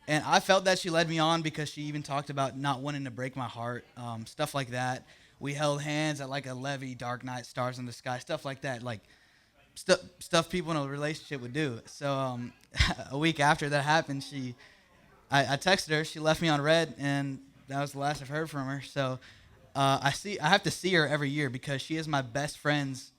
Speaker 6: And I felt that she led me on because she even talked about not wanting to break my heart, stuff like that. We held hands at like a levee, dark night, stars in the sky, stuff like that, like stuff people in a relationship would do. So a week after that happened, I texted her. She left me on red, and that was the last I've heard from her. So I have to see her every year because she is my best friend's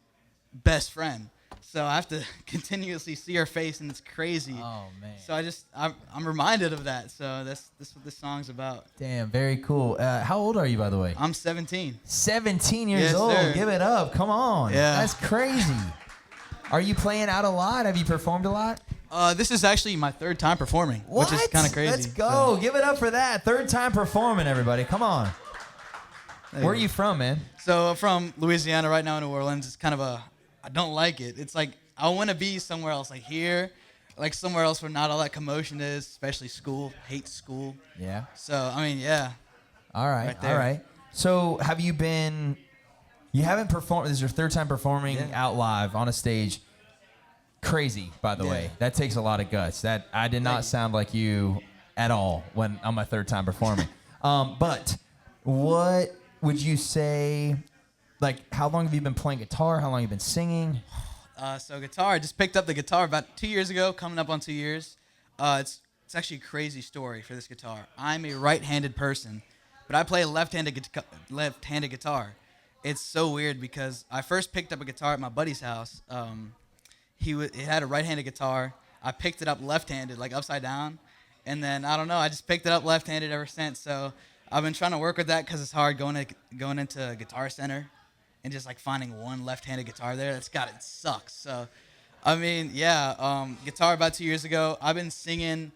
Speaker 6: best friend. So I have to continuously see her face, and it's crazy.
Speaker 2: Oh man.
Speaker 6: So I'm reminded of that. So that's what this song's about.
Speaker 2: Damn, very cool. How old are you, by the way?
Speaker 6: I'm 17.
Speaker 2: 17 years
Speaker 6: Yes,
Speaker 2: old.
Speaker 6: sir.
Speaker 2: Give it up. Come on.
Speaker 6: Yeah.
Speaker 2: That's crazy. Are you playing out a lot? Have you performed a lot?
Speaker 6: This is actually my 3rd time performing, which is kind of crazy.
Speaker 2: Let's go. Give it up for that. 3rd time performing, everybody. Come on.
Speaker 6: There
Speaker 2: Where are
Speaker 6: you
Speaker 2: you from, man?
Speaker 6: So I'm from Louisiana right now in New Orleans. It's kind of I don't like it. It's like I want to be somewhere else, like here, like somewhere else where not all that commotion is, especially school. Hate school.
Speaker 2: Yeah.
Speaker 6: So, I mean, yeah.
Speaker 2: All right.
Speaker 6: Right there.
Speaker 2: All right. So you haven't performed, this is your 3rd time performing out live on a stage. Crazy, by the way. That takes a lot of guts. That I did not sound like you at all when on my 3rd time performing. But what would you say, like, how long have you been playing guitar? How long have you been singing?
Speaker 6: So guitar, I just picked up the guitar about 2 years ago, coming up on 2 years. It's actually a crazy story for this guitar. I'm a right-handed person, but I play a left-handed guitar. It's so weird because I first picked up a guitar at my buddy's house. He had a right-handed guitar. I picked it up left-handed, like upside down, and then I don't know. I just picked it up left-handed ever since. So I've been trying to work with that because it's hard going into Guitar Center and just like finding one left-handed guitar there. It sucks. So, I mean, yeah, guitar about 2 years ago. I've been singing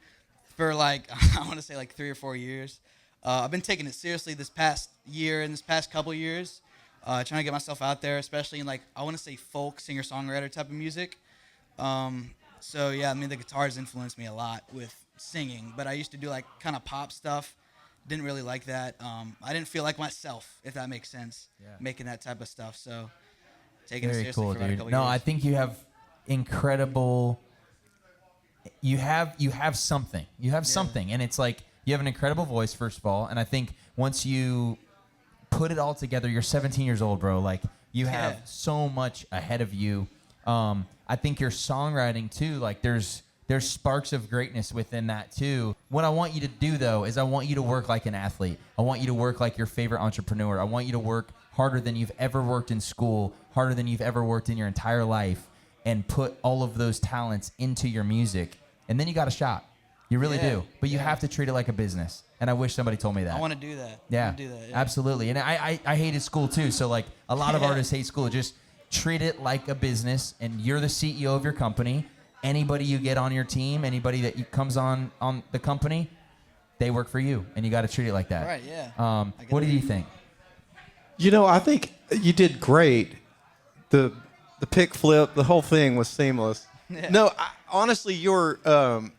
Speaker 6: for like I want to say like 3 or 4 years. I've been taking it seriously this past year and this past couple years, trying to get myself out there, especially in like I want to say folk singer-songwriter type of music. So yeah, I mean the guitars influenced me a lot with singing, but I used to do like kind of pop stuff. Didn't really like that. I didn't feel like myself, if that makes sense, making that type of stuff. So taking it
Speaker 2: Very
Speaker 6: seriously
Speaker 2: cool,
Speaker 6: for about a
Speaker 2: dude.
Speaker 6: couple
Speaker 2: No,
Speaker 6: years.
Speaker 2: I think you have incredible. You have something. You have something, and it's like you have an incredible voice, first of all. And I think once you put it all together, you're 17 years old, bro. Like you have so much ahead of you. I think your songwriting too. Like there's sparks of greatness within that too. What I want you to do though is I want you to work like an athlete. I want you to work like your favorite entrepreneur. I want you to work harder than you've ever worked in school, harder than you've ever worked in your entire life, and put all of those talents into your music. And then you got a shot. You really do. But you have to treat it like a business. And I wish somebody told me that.
Speaker 6: I want to do that.
Speaker 2: Yeah,
Speaker 6: I wanna do that,
Speaker 2: absolutely. And I hated school too. So like a lot of artists hate school. Just treat it like a business, and you're the CEO of your company. Anybody you get on your team, anybody that comes on the company, they work for you, and you got to treat it like that.
Speaker 6: Right, yeah.
Speaker 2: What do you think?
Speaker 3: You know, I think you did great. The pick flip, the whole thing was seamless.
Speaker 6: Yeah.
Speaker 3: No, honestly, your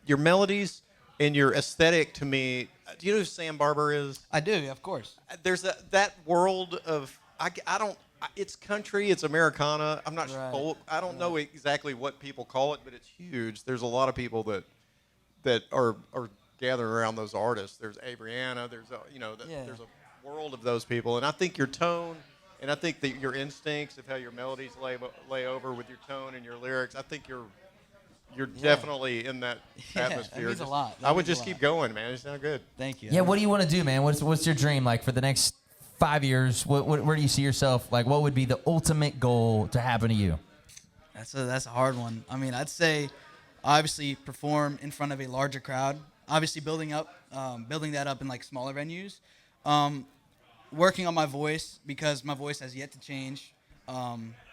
Speaker 3: melodies and your aesthetic to me. Do you know who Sam Barber is?
Speaker 6: I do, of course.
Speaker 3: There's that world of I don't. It's country. It's Americana. I'm not sure. I don't know exactly what people call it, but it's huge. There's a lot of people that are gathered around those artists. There's Abriana. There's there's a world of those people, and I think your tone, and I think that your instincts of how your melodies lay over with your tone and your lyrics. I think you're definitely in that atmosphere.
Speaker 6: That means a lot.
Speaker 3: I would just keep going, man. You sound good.
Speaker 6: Thank you.
Speaker 2: Yeah. What do you want to do, man? What's your dream like for the next 5 years? Where do you see yourself? Like, what would be the ultimate goal to happen to you?
Speaker 6: That's a hard one. I mean, I'd say obviously perform in front of a larger crowd. Obviously building that up in like smaller venues. Working on my voice because my voice has yet to change.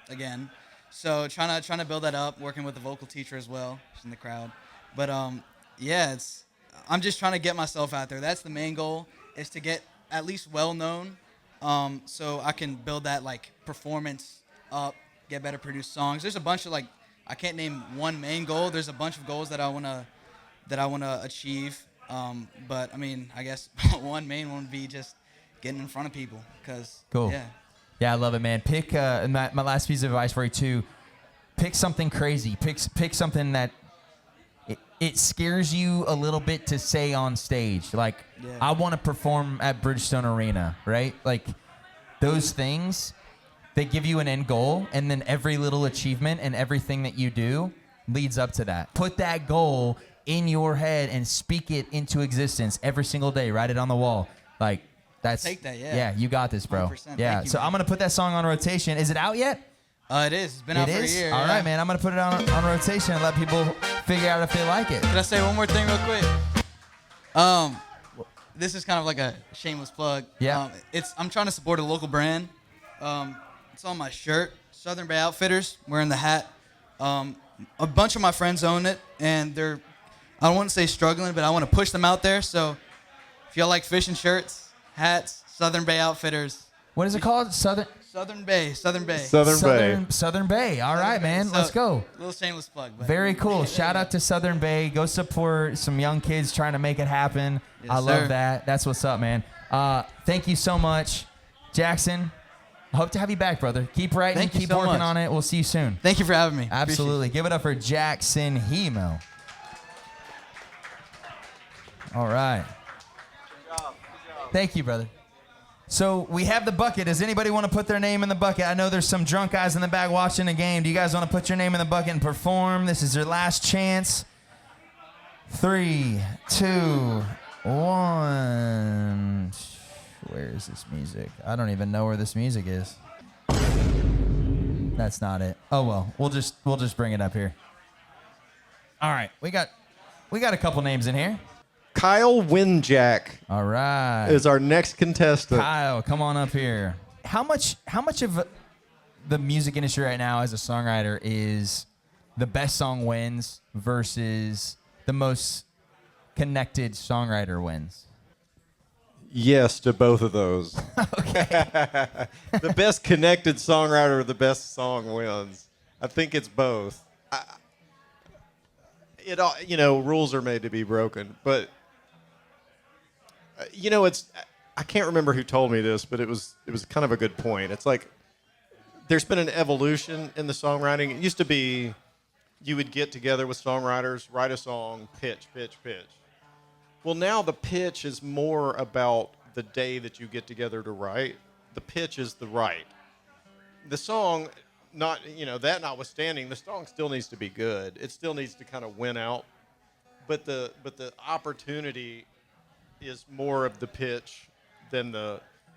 Speaker 6: Again, so trying to build that up. Working with a vocal teacher as well, who's in the crowd. But I'm just trying to get myself out there. That's the main goal, is to get at least well known. So I can build that like performance up, get better produced songs. There's a bunch of I can't name one main goal. There's a bunch of goals that I wanna achieve. But I mean, I guess one main one would be just getting in front of people.
Speaker 2: Cool.
Speaker 6: Yeah.
Speaker 2: Yeah, I love it, man. Pick my last piece of advice for you too. Pick something crazy. Pick something that it scares you a little bit to say on stage. Like, I want to perform at Bridgestone Arena, right? Like, those things, they give you an end goal, and then every little achievement and everything that you do leads up to that. Put that goal in your head and speak it into existence every single day. Write it on the wall. Like, that's...
Speaker 6: Take that, yeah.
Speaker 2: Yeah, you got this, bro.
Speaker 6: 100%.
Speaker 2: Yeah,
Speaker 6: Thank you,
Speaker 2: so
Speaker 6: man.
Speaker 2: I'm going to put that song on rotation. Is it out yet?
Speaker 6: It is. It's been out for a year.
Speaker 2: All right, man. I'm going to put it on rotation and let people figure out if they like it.
Speaker 6: Can I say one more thing real quick? This is kind of like a shameless plug.
Speaker 2: Yeah.
Speaker 6: I'm trying to support a local brand. It's on my shirt. Southern Bay Outfitters, wearing the hat. A bunch of my friends own it, and they're, I don't want to say struggling, but I want to push them out there. So if y'all like fishing shirts, hats, Southern Bay Outfitters.
Speaker 2: What is it called? Southern
Speaker 6: Bay.
Speaker 3: Southern Bay.
Speaker 2: Southern Bay. All right, man.
Speaker 6: So,
Speaker 2: Let's go.
Speaker 6: Little shameless plug. But
Speaker 2: Very cool. Shout out to Southern Bay. Go support some young kids trying to make it happen.
Speaker 6: Yes,
Speaker 2: I love
Speaker 6: sir.
Speaker 2: that. That's what's up, man. Thank you so much, Jackson. Hope to have you back, brother. Keep writing.
Speaker 6: Thank you
Speaker 2: Keep
Speaker 6: so
Speaker 2: working
Speaker 6: much.
Speaker 2: on it. We'll see you soon.
Speaker 6: Thank you for having me.
Speaker 2: Absolutely. Give it up for Jackson Hemo. All right. Thank you, brother. So we have the bucket. Does anybody want to put their name in the bucket? I know there's some drunk guys in the back watching the game. Do you guys want to put your name in the bucket and perform? This is your last chance. 3, 2, 1. Where is this music? I don't even know where this music is. That's not it. Oh well, we'll just bring it up here. All right, we got a couple names in here.
Speaker 3: Kyle Winjack
Speaker 2: All right.
Speaker 3: is our next contestant.
Speaker 2: Kyle, come on up here. How much of the music industry right now as a songwriter is the best song wins versus the most connected songwriter wins?
Speaker 3: Yes to both of those. The best connected songwriter or the best song wins. I think it's both. Rules are made to be broken, but I can't remember who told me this, but it was kind of a good point. It's like there's been an evolution in the songwriting. It used to be you would get together with songwriters, write a song, pitch. Well, now the pitch is more about the day that you get together to write. The pitch is the write. The song, that notwithstanding, the song still needs to be good. It still needs to kind of win out. But the opportunity is more of the pitch than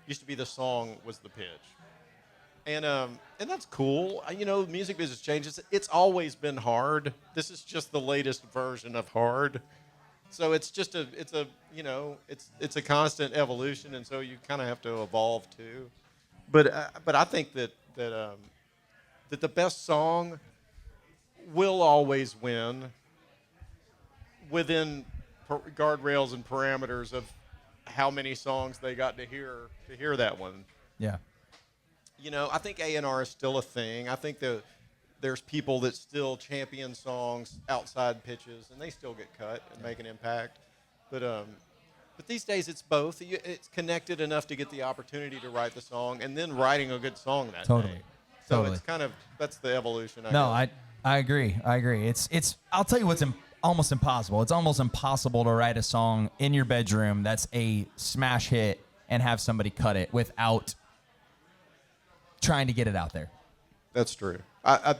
Speaker 3: used to be the song was the pitch. And that's cool. Music business changes. It's always been hard. This is just the latest version of hard. So it's just it's a constant evolution, and so you kind of have to evolve too. But I think that the best song will always win within guardrails and parameters of how many songs they got to hear that one.
Speaker 2: Yeah.
Speaker 3: I think A&R is still a thing. I think there's people that still champion songs outside pitches, and they still get cut and make an impact. But these days it's both. It's connected enough to get the opportunity to write the song, and then writing a good song that day. So
Speaker 2: Totally.
Speaker 3: it's that's the evolution.
Speaker 2: I agree. It's. I'll tell you what's almost impossible. It's almost impossible to write a song in your bedroom that's a smash hit and have somebody cut it without trying to get it out there.
Speaker 3: That's true. I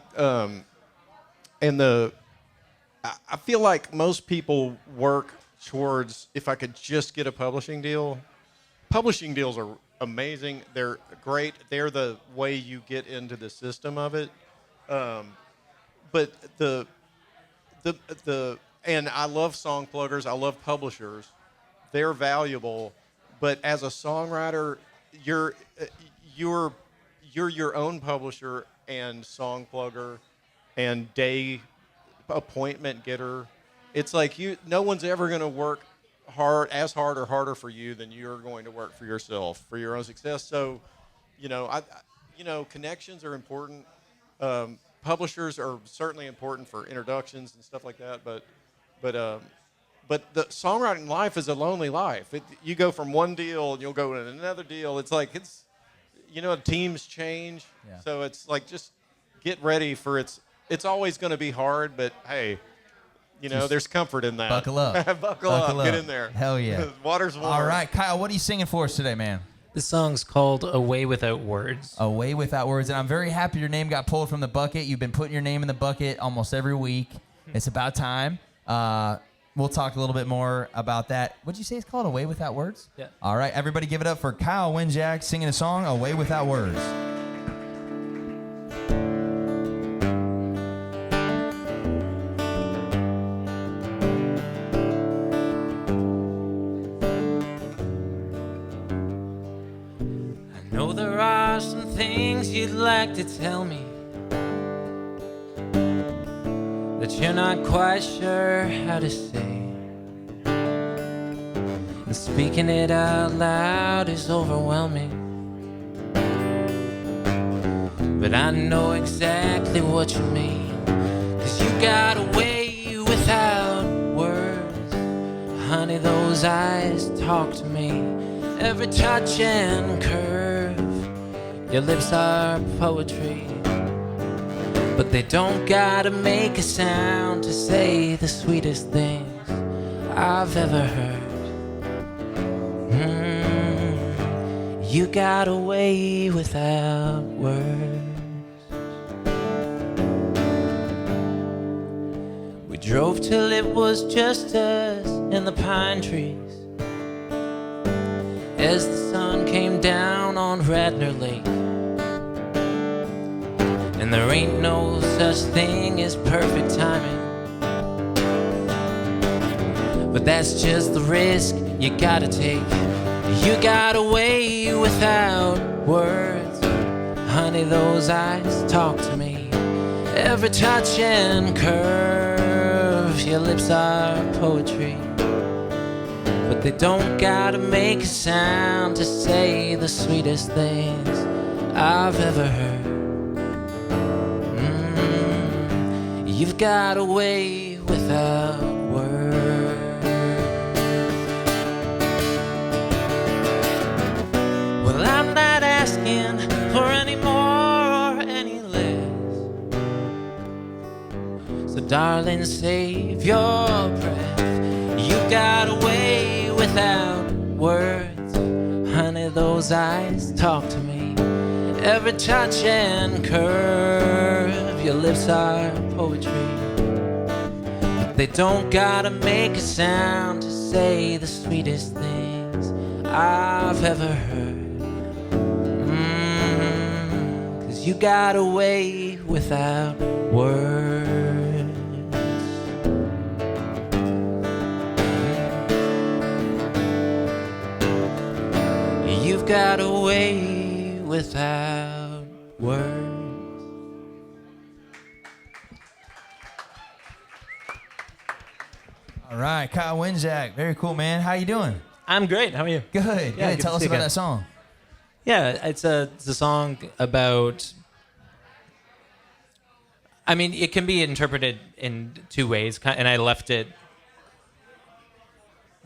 Speaker 3: feel like most people work towards, if I could just get a publishing deal. Publishing deals are amazing. They're great. They're the way you get into the system of it. But and I love song pluggers. I love publishers. They're valuable. But as a songwriter, you're your own publisher and song plugger and day appointment getter. It's like no one's ever going to work hard or harder for you than you're going to work for yourself, for your own success. So, connections are important. Publishers are certainly important for introductions and stuff like that. But the songwriting life is a lonely life. You go from one deal and you'll go to another deal. It's like teams change. Yeah. So it's like just get ready for it's always going to be hard, but hey, there's comfort in that.
Speaker 2: Buckle up.
Speaker 3: Buckle up. Get in there.
Speaker 2: Hell yeah.
Speaker 3: Water's warm.
Speaker 2: All right, Kyle, what are you singing for us today, man?
Speaker 7: This song's called Away Without Words.
Speaker 2: Away Without Words. And I'm very happy your name got pulled from the bucket. You've been putting your name in the bucket almost every week. It's about time. We'll talk a little bit more about that. What'd you say it's called? Away Without Words?
Speaker 7: Yeah.
Speaker 2: All right, everybody give it up for Kyle Winjack singing a song, Away Without Words.
Speaker 7: things you'd like to tell me that you're not quite sure how to say. And speaking it out loud is overwhelming. But I know exactly what you mean, 'cause you got a way without words. Honey, those eyes talk to me. Every touch and curve, your lips are poetry. But they don't gotta make a sound to say the sweetest things I've ever heard. You got a way without words. We drove till it was just us and the pine trees as the sun came down on Radnor Lake. And there ain't no such thing as perfect timing, but that's just the risk you gotta take. You got a way without words. Honey, those eyes talk to me. Every touch and curve, your lips are poetry. But they don't gotta make a sound to say the sweetest things I've ever heard. You've got a way without words. Well, I'm not asking for any more or any less. So darling, save your breath. You've got a way without words. Honey, those eyes talk to me. Every touch and curve, your lips are poetry. But they don't gotta make a sound to say the sweetest things I've ever heard. 'Cause you got a way without words. You've got a way without words.
Speaker 2: All right, Kyle Winjack. Very cool, man. How you doing?
Speaker 7: I'm great. How are you?
Speaker 2: Good.
Speaker 7: Yeah,
Speaker 2: Good.
Speaker 7: good
Speaker 2: Tell
Speaker 7: to
Speaker 2: us
Speaker 7: see you
Speaker 2: about
Speaker 7: again.
Speaker 2: that song.
Speaker 7: Yeah, it's a song about. I mean, it can be interpreted in two ways, and I left it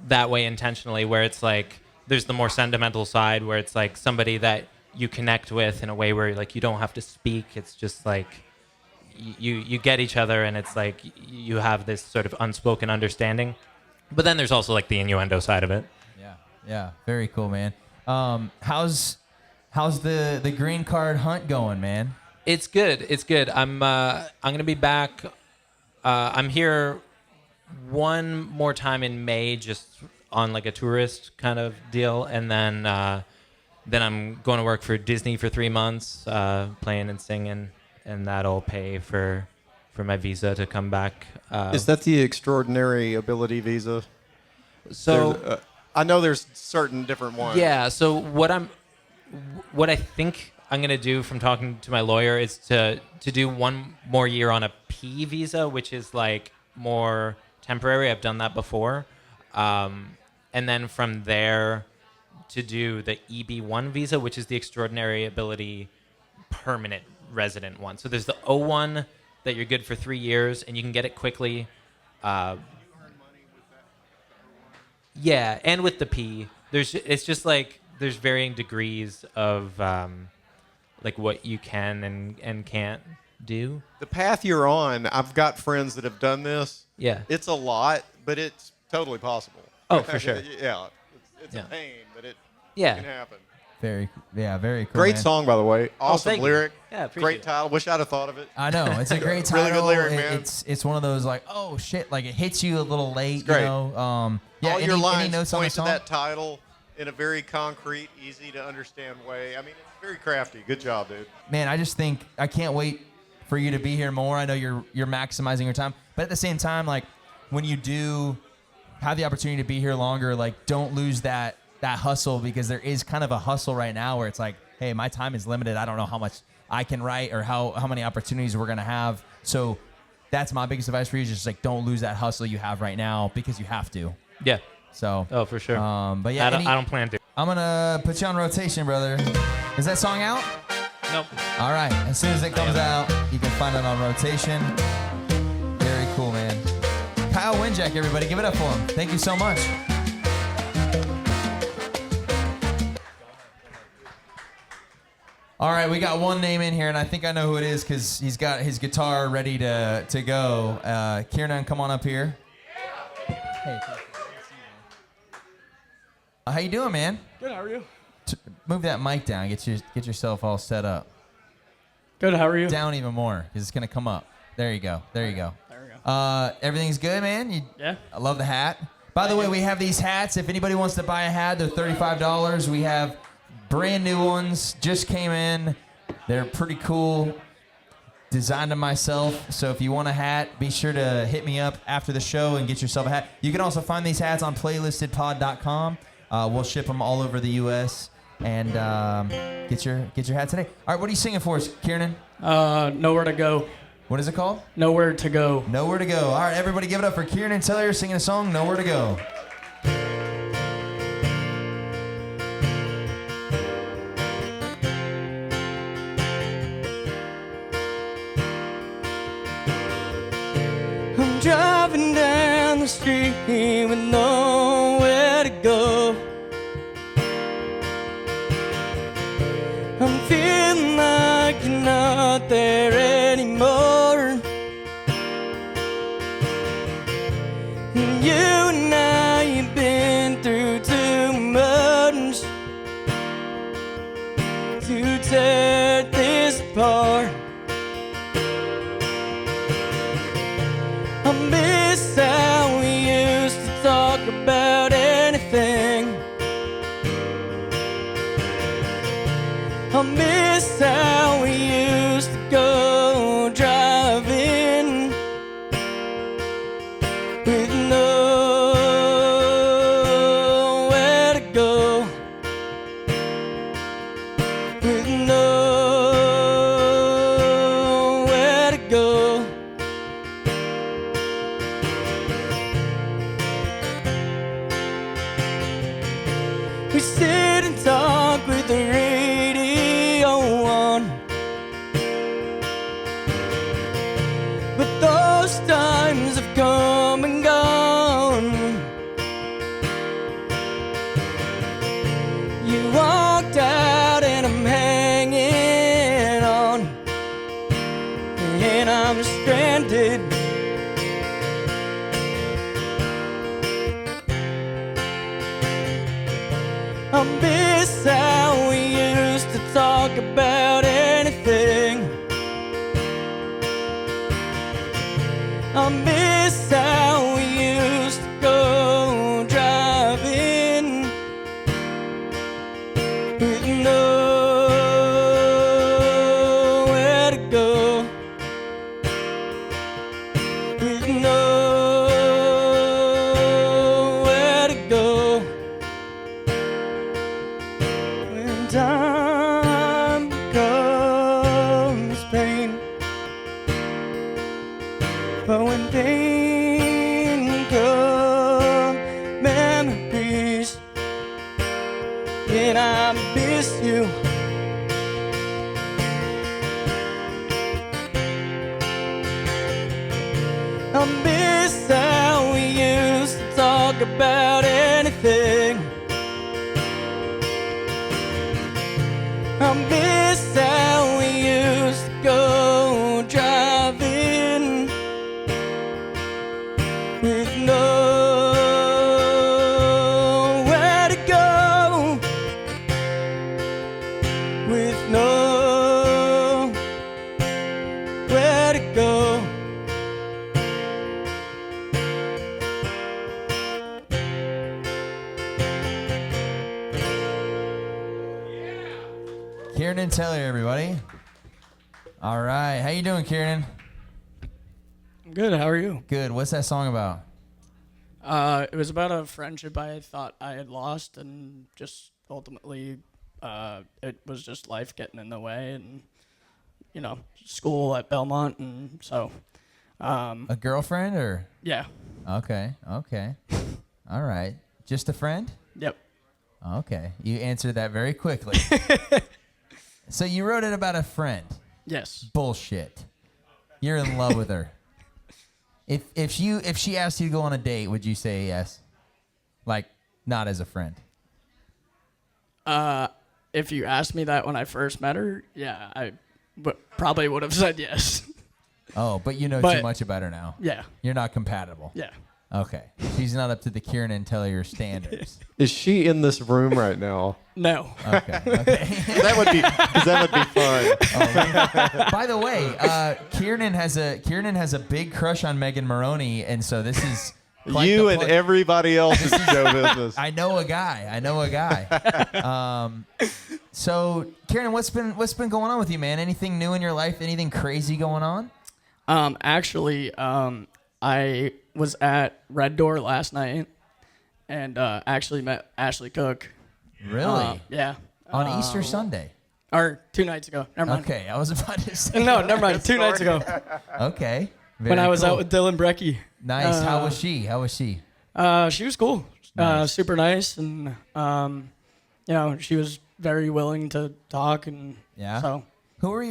Speaker 7: that way intentionally, where it's like there's the more sentimental side, where it's like somebody that you connect with in a way where like you don't have to speak. It's just like you get each other, and it's like you have this sort of unspoken understanding. But then there's also like the innuendo side of it.
Speaker 2: Yeah. Very cool, man. How's the green card hunt going, man?
Speaker 7: It's good. It's good. I'm gonna be back. I'm here one more time in May, just on like a tourist kind of deal, and then I'm going to work for Disney for 3 months, playing and singing, and that'll pay for my visa to come back.
Speaker 3: Is that the extraordinary ability visa?
Speaker 7: So
Speaker 3: I know there's certain different ones.
Speaker 7: yeah. So what I think I'm gonna do from talking to my lawyer is to do one more year on a P visa, which is like more temporary. I've done that before, and then from there to do the EB1 visa, which is the extraordinary ability permanent resident one. So there's the O1 that you're good for 3 years and you can get it quickly. Yeah, and with the P, it's just like there's varying degrees of like what you can and can't do.
Speaker 3: The path you're on, I've got friends that have done this.
Speaker 7: Yeah.
Speaker 3: It's a lot, but it's totally possible.
Speaker 7: Oh, for sure.
Speaker 3: Yeah. It's
Speaker 7: Yeah.
Speaker 3: a pain, but it
Speaker 7: Yeah.
Speaker 3: can happen.
Speaker 2: Very cool.
Speaker 3: Great
Speaker 2: man.
Speaker 3: song, by the way. Awesome
Speaker 7: thank you.
Speaker 3: lyric.
Speaker 7: Yeah, appreciate
Speaker 3: Great
Speaker 7: it.
Speaker 3: title. Wish I'd have thought of it.
Speaker 2: I know it's a great
Speaker 3: Really
Speaker 2: title.
Speaker 3: good lyric, man.
Speaker 2: It's one of those like, oh shit, like it hits you a little late.
Speaker 3: great.
Speaker 2: You know.
Speaker 3: All your
Speaker 2: any
Speaker 3: lines
Speaker 2: notes on the
Speaker 3: point to
Speaker 2: song?
Speaker 3: that title in a very concrete, easy to understand way. I mean, it's very crafty. Good job, dude.
Speaker 2: Man, I just think I can't wait for you to be here more. I know you're maximizing your time, but at the same time, like when you do have the opportunity to be here longer, like don't lose that hustle, because there is kind of a hustle right now where it's like hey, my time is limited. I don't know how much I can write or how many opportunities we're gonna have. So that's my biggest advice for you. Is just like don't lose that hustle you have right now because you have to.
Speaker 8: Yeah.
Speaker 2: So.
Speaker 8: Oh, for sure.
Speaker 2: But yeah,
Speaker 8: I don't plan to.
Speaker 2: I'm gonna put you on rotation, brother. Is that song out?
Speaker 8: Nope.
Speaker 2: All right. As soon as it comes out, you can find it on rotation. Very cool, man. Kyle Winjack, everybody, give it up for him. Thank you so much. All right, we got one name in here, and I think I know who it is because he's got his guitar ready to go. Kieran, come on up here. Hey. How you doing, man?
Speaker 9: Good, how are you?
Speaker 2: Move that mic down. Get yourself all set up.
Speaker 9: Good, how are you?
Speaker 2: Down even more because it's gonna come up. There you go. There you go.
Speaker 9: There we go.
Speaker 2: Everything's good, man.
Speaker 9: Yeah.
Speaker 2: I love the hat. By the way, we have these hats. If anybody wants to buy a hat, they're $35. We have brand new ones. Just came in. They're pretty cool. Designed them myself. So if you want a hat, be sure to hit me up after the show and get yourself a hat. You can also find these hats on playlistedpod.com. We'll ship them all over the U.S. and get your hat today. All right, what are you singing for us, Kieran?
Speaker 9: Nowhere to Go.
Speaker 2: What is it called?
Speaker 9: Nowhere to Go.
Speaker 2: Nowhere to Go. All right, everybody give it up for Kieran Taylor singing a song, Nowhere to Go.
Speaker 5: I'm driving down the street with nowhere to go. I'm feeling like you're not there anymore. And you and I have been through too much to tear this apart. I miss how we used to talk about anything. I miss how we used to go driving with nowhere to go, with nowhere to go. We sit and talk with the radio on, but those times have come and gone. You walked out and I'm hanging on, and I'm stranded. I miss how we used to talk about anything. I miss how we used to go driving with nowhere to go, with nowhere to go. When time becomes pain, but when pain becomes memories, then I miss you. I miss how we used to talk about anything. I miss how we used to go driving with nowhere to go, with nowhere to go.
Speaker 2: Kieran Taylor, everybody. All right, how you doing, Kieran?
Speaker 9: I'm good, how are you?
Speaker 2: Good. What's that song about?
Speaker 9: It was about a friendship I thought I had lost, and just ultimately It was just life getting in the way, and school at Belmont, and so.
Speaker 2: A girlfriend or?
Speaker 9: Yeah.
Speaker 2: Okay. All right. Just a friend?
Speaker 9: Yep.
Speaker 2: Okay. You answered that very quickly. So you wrote it about a friend.
Speaker 9: Yes.
Speaker 2: Bullshit. You're in love with her. If she asked you to go on a date, would you say yes? Like, not as a friend.
Speaker 9: If you asked me that when I first met her, yeah, I probably would have said yes.
Speaker 2: Oh, but you know too much about her now.
Speaker 9: Yeah.
Speaker 2: You're not compatible.
Speaker 9: Yeah.
Speaker 2: Okay. She's not up to the Kieran and Tellier standards.
Speaker 3: Is she in this room right now?
Speaker 9: No.
Speaker 2: Okay.
Speaker 3: That would be fun.
Speaker 2: By the way, Kieran has a big crush on Megan Moroney, and so this is quite
Speaker 3: You
Speaker 2: the
Speaker 3: and
Speaker 2: plug.
Speaker 3: everybody else in show business.
Speaker 2: I know a guy. So Kieran, what's been going on with you, man? Anything new in your life? Anything crazy going on?
Speaker 9: Actually, I was at Red Door last night and actually met Ashley Cook.
Speaker 2: Really?
Speaker 9: Yeah.
Speaker 2: On Easter Sunday?
Speaker 9: Or 2 nights ago. Never mind.
Speaker 2: Okay, I was about to say.
Speaker 9: No, never mind. 2 nights ago.
Speaker 2: Okay.
Speaker 9: When I was out with Dylan Brecky.
Speaker 2: Nice. How was she?
Speaker 9: She was cool.
Speaker 2: Nice.
Speaker 9: Super nice, and she was very willing to talk, and
Speaker 2: Yeah.
Speaker 9: so.
Speaker 2: Who are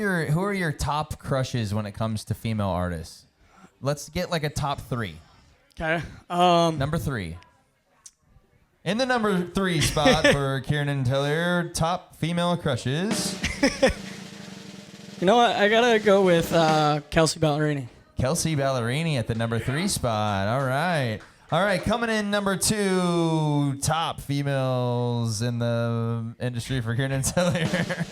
Speaker 2: your top crushes when it comes to female artists? Let's get like a top 3.
Speaker 9: Okay.
Speaker 2: Number 3. In the number 3 spot for Kieran and Tellier, top female crushes.
Speaker 9: You know what? I gotta go with Kelsey Ballerini.
Speaker 2: Kelsey Ballerini at the number 3 spot. All right. Coming in number 2, top females in the industry for Kieran and Tellier.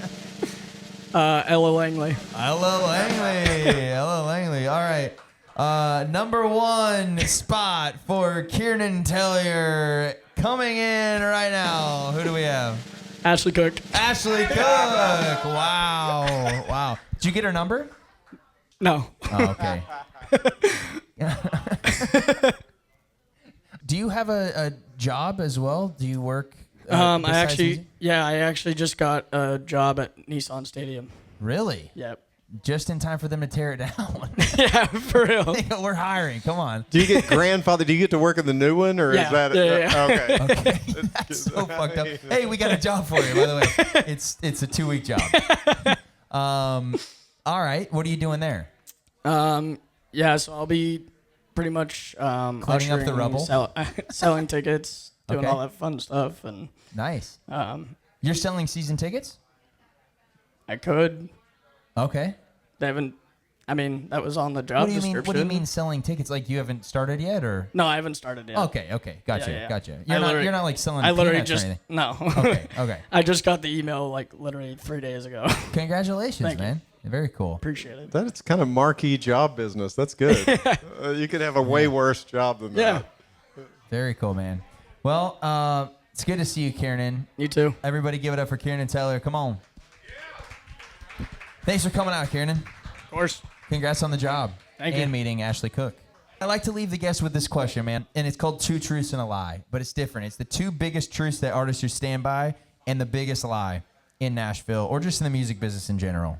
Speaker 9: Ella Langley.
Speaker 2: Ella Langley. All right. Number 1 spot for Kieran and Tellier. Coming in right now. Who do we have?
Speaker 9: Ashley Cook.
Speaker 2: Ashley Cook. Wow. Did you get her number?
Speaker 9: No.
Speaker 2: Oh, okay. Do you have a job as well? Do you work?
Speaker 9: I
Speaker 2: besides music?
Speaker 9: actually just got a job at Nissan Stadium.
Speaker 2: Really?
Speaker 9: Yep.
Speaker 2: Just in time for them to tear it down.
Speaker 9: Yeah, for real.
Speaker 2: We're hiring. Come on.
Speaker 3: Do you get grandfather? Do you get to work in the new one, or
Speaker 9: Yeah.
Speaker 3: is that
Speaker 9: Yeah.
Speaker 3: okay?
Speaker 2: Okay. That's so fucked up. Hey, we got a job for you, by the way. It's a 2-week job. All right. What are you doing there?
Speaker 9: So I'll be pretty much
Speaker 2: Cleaning up the
Speaker 9: ushering,
Speaker 2: rubble?
Speaker 9: selling tickets, doing
Speaker 2: Okay.
Speaker 9: all that fun stuff, and
Speaker 2: Nice. You're selling season tickets?
Speaker 9: I could.
Speaker 2: Okay.
Speaker 9: They haven't. I mean, that was on the job description.
Speaker 2: What do you mean selling tickets? Like you haven't started yet, or?
Speaker 9: No, I haven't started yet.
Speaker 2: Okay. Gotcha.
Speaker 9: Yeah.
Speaker 2: Gotcha.
Speaker 9: I
Speaker 2: You're not like selling
Speaker 9: I literally
Speaker 2: peanuts or
Speaker 9: just
Speaker 2: anything.
Speaker 9: no.
Speaker 2: Okay.
Speaker 9: I just got the email like literally 3 days ago.
Speaker 2: Congratulations,
Speaker 9: Thank you.
Speaker 2: man. Very cool.
Speaker 9: Appreciate it.
Speaker 3: That's kind of marquee job business. That's good. You could have a way worse job than
Speaker 9: Yeah.
Speaker 3: that.
Speaker 2: Very cool, man. Well, it's good to see you, Kieran.
Speaker 9: You too.
Speaker 2: Everybody give it up for Kieran and Tellier. Come on. Thanks for coming out, Kieran.
Speaker 9: Of course.
Speaker 2: Congrats on the job.
Speaker 9: Thank you.
Speaker 2: And meeting Ashley Cook. I like to leave the guests with this question, man. And it's called 2 truths and a lie. But it's different. It's the 2 biggest truths that artists should stand by and the biggest lie in Nashville or just in the music business in general.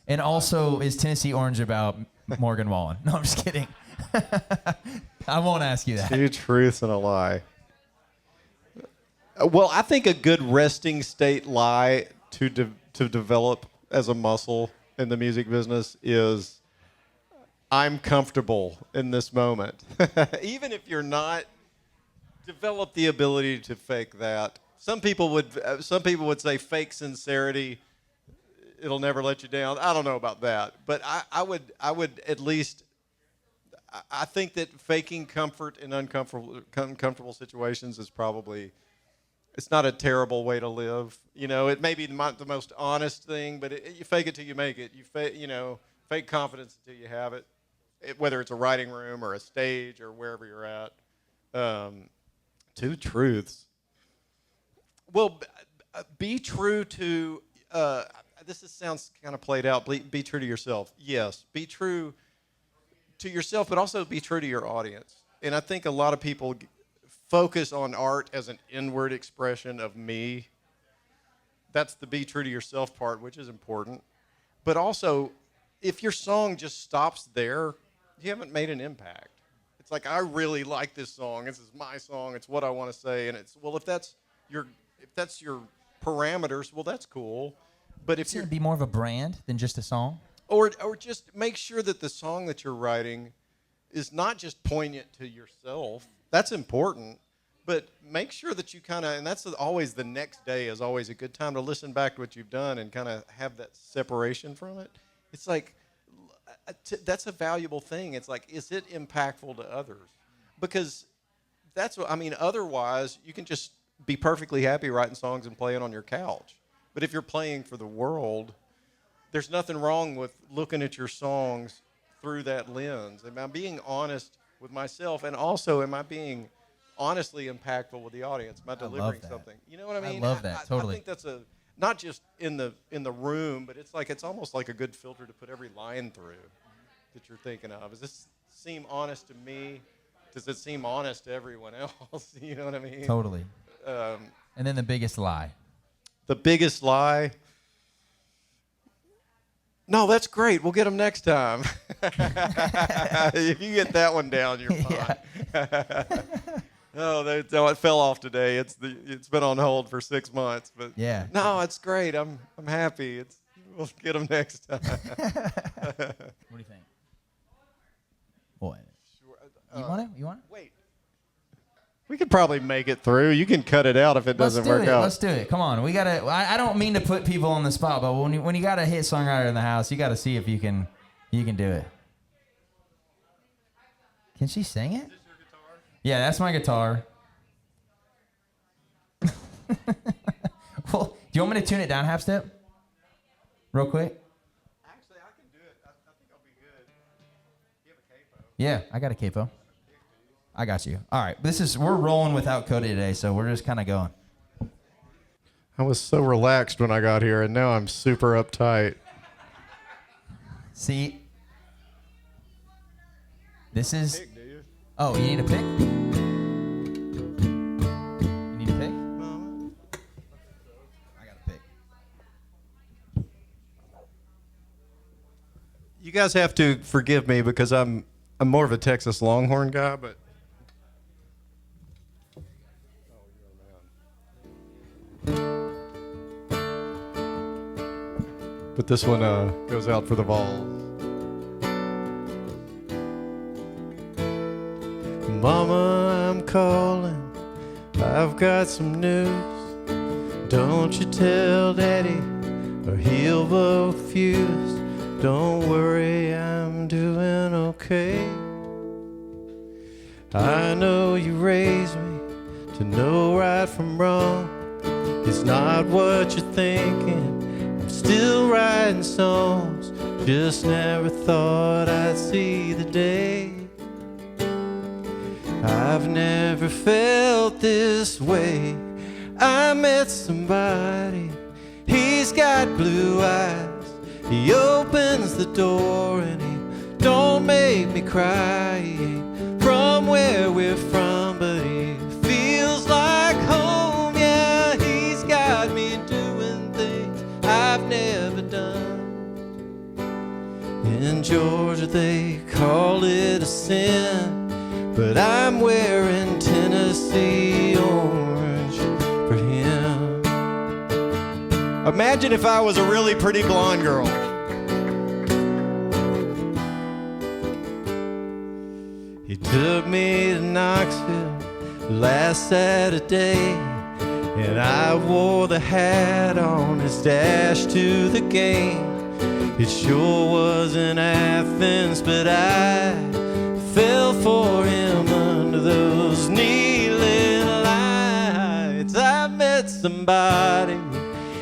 Speaker 2: And also, is Tennessee Orange about Morgan Wallen? No, I'm just kidding. I won't ask you that.
Speaker 3: 2 truths and a lie. Well, I think a good resting state lie to develop as a muscle in the music business is I'm comfortable in this moment. Even if you're not, develop the ability to fake that. Some people would say fake sincerity. It'll never let you down. I don't know about that, but I would at least. I think that faking comfort in uncomfortable situations is probably. It's not a terrible way to live. You know, it may be the most honest thing, but you fake it till you make it. You fake confidence until you have it, whether it's a writing room or a stage or wherever you're at. 2 truths. Well, be true to. Sounds kind of played out. Be true to yourself. Yes, be true to yourself, but also be true to your audience. And I think a lot of people focus on art as an inward expression of me, that's the be true to yourself part, which is important. But also, if your song just stops there, you haven't made an impact. It's like, I really like this song. This is my song. It's what I want to say. And it's, well, if that's your parameters, well, that's cool. But if
Speaker 2: Should it be more of a brand than just a song?
Speaker 3: or just make sure that the song that you're writing is not just poignant to yourself. That's important. But make sure that you kind of, and that's always the next day is always a good time to listen back to what you've done and kind of have that separation from it. It's like, that's a valuable thing. It's like, is it impactful to others? Because that's what, I mean, otherwise, you can just be perfectly happy writing songs and playing on your couch. But if you're playing for the world, there's nothing wrong with looking at your songs through that lens. Am I being honest with myself? And also, am I being honestly impactful with the audience? Am I delivering something? You know what I mean?
Speaker 2: I love that, totally.
Speaker 3: I think that's not just in the room, but it's almost like a good filter to put every line through that you're thinking of. Does this seem honest to me? Does it seem honest to everyone else? You know what I mean?
Speaker 2: Totally. And then the biggest lie.
Speaker 3: The biggest lie. No, that's great. We'll get them next time. If you get that one down, you're fine. No, it fell off today. It's been on hold for 6 months, but
Speaker 2: Yeah.
Speaker 3: No, it's great. I'm happy. We'll get them next time.
Speaker 2: What do you think? What? You want it? You want it?
Speaker 3: Wait. We could probably make it through. You can cut it out if it doesn't work out.
Speaker 2: Let's do it. Come on. We gotta. I don't mean to put people on the spot, but when you got a hit songwriter in the house, you got to see if you can do it. Can she sing it? Is this your guitar? Yeah, that's my guitar. Well, do you want me to tune it down half step? Real quick.
Speaker 3: Actually, I can do it. I think I'll be good. You have a capo.
Speaker 2: Yeah, I got a capo. I got you. All right, we're rolling without Cody today, so we're just kind of going.
Speaker 3: I was so relaxed when I got here, and now I'm super uptight.
Speaker 2: See, this is.
Speaker 3: Pick, do you?
Speaker 2: Oh, you need a pick? You need a pick? I got a pick.
Speaker 3: You guys have to forgive me because I'm more of a Texas Longhorn guy, but. But this one goes out for the Vols. Mama, I'm calling. I've got some news. Don't you tell Daddy or he'll both fuse. Don't worry, I'm doing okay. I know you raised me to know right from wrong. It's not what you're thinking. I'm still writing songs. Just never thought I'd see the day. I've never felt this way. I met somebody. He's got blue eyes. He opens the door and he don't make me cry. He ain't from where we're from, but he feels like home. Yeah, he's got me doing things I've never done. In Georgia they call it a sin, but I'm wearing Tennessee orange for him. Imagine if I was a really pretty blonde girl. He took me to Knoxville last Saturday, and I wore the hat on his dash to the game. It sure was in Athens, but I fell for him under those kneeling lights. I met somebody,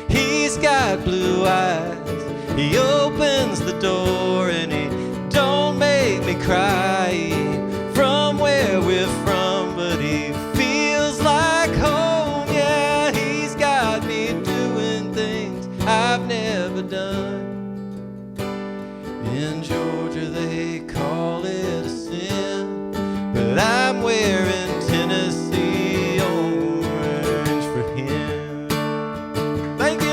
Speaker 3: he's got blue eyes. He opens the door and he don't make me cry. He ain't from where we're from, but he feels like home. Yeah, he's got me doing things I've never done. In Georgia they call it a sin, but I'm wearing Tennessee orange for him. Thank you.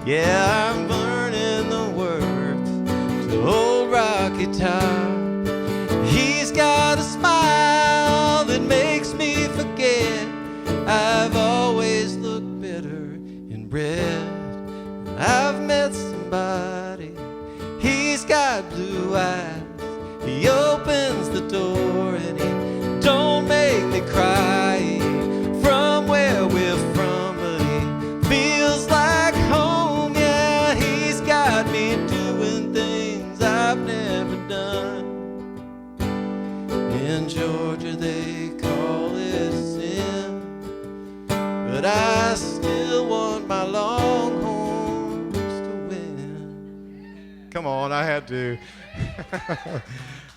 Speaker 5: Yeah, I'm learning the words to Old Rocky Top. He's got a smile that makes me forget I've always looked better in red. I've met somebody, he's got blue eyes. He opens the door and he don't make me cry. From where we're from, but he feels like home. Yeah, he's got me doing things I've never done. In Georgia they call it sin, but I still want my Longhorns to win. Come on, I had to.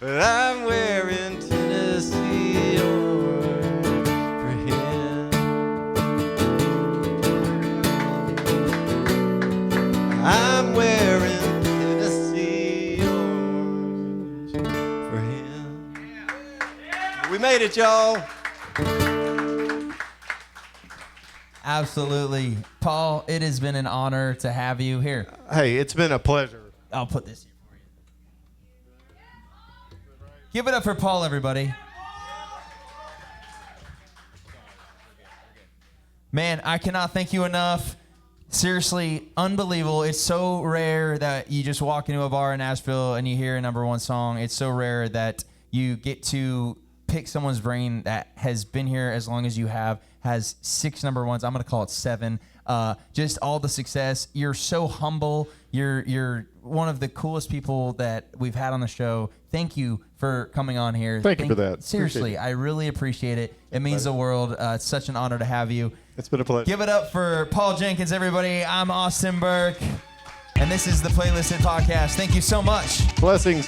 Speaker 5: But I'm wearing Tennessee orange for him. I'm wearing Tennessee orange for him. We made it, y'all.
Speaker 2: Absolutely. Paul, it has been an honor to have you here.
Speaker 3: Hey, it's been a pleasure.
Speaker 2: I'll put this here for you. Give it up for Paul, everybody. Man, I cannot thank you enough. Seriously, unbelievable. It's so rare that you just walk into a bar in Nashville and you hear a number one song. It's so rare that you get to pick someone's brain that has been here as long as you have, has 6 number ones. I'm going to call it 7. Just all the success. You're so humble. You're one of the coolest people that we've had on the show. Thank you for coming on here.
Speaker 3: Thank you for that.
Speaker 2: Seriously, I really appreciate it. It means the world. It's such an honor to have you.
Speaker 3: It's been a pleasure.
Speaker 2: Give it up for Paul Jenkins, everybody. I'm Austin Burke, and this is the Playlisted Podcast. Thank you so much.
Speaker 3: Blessings.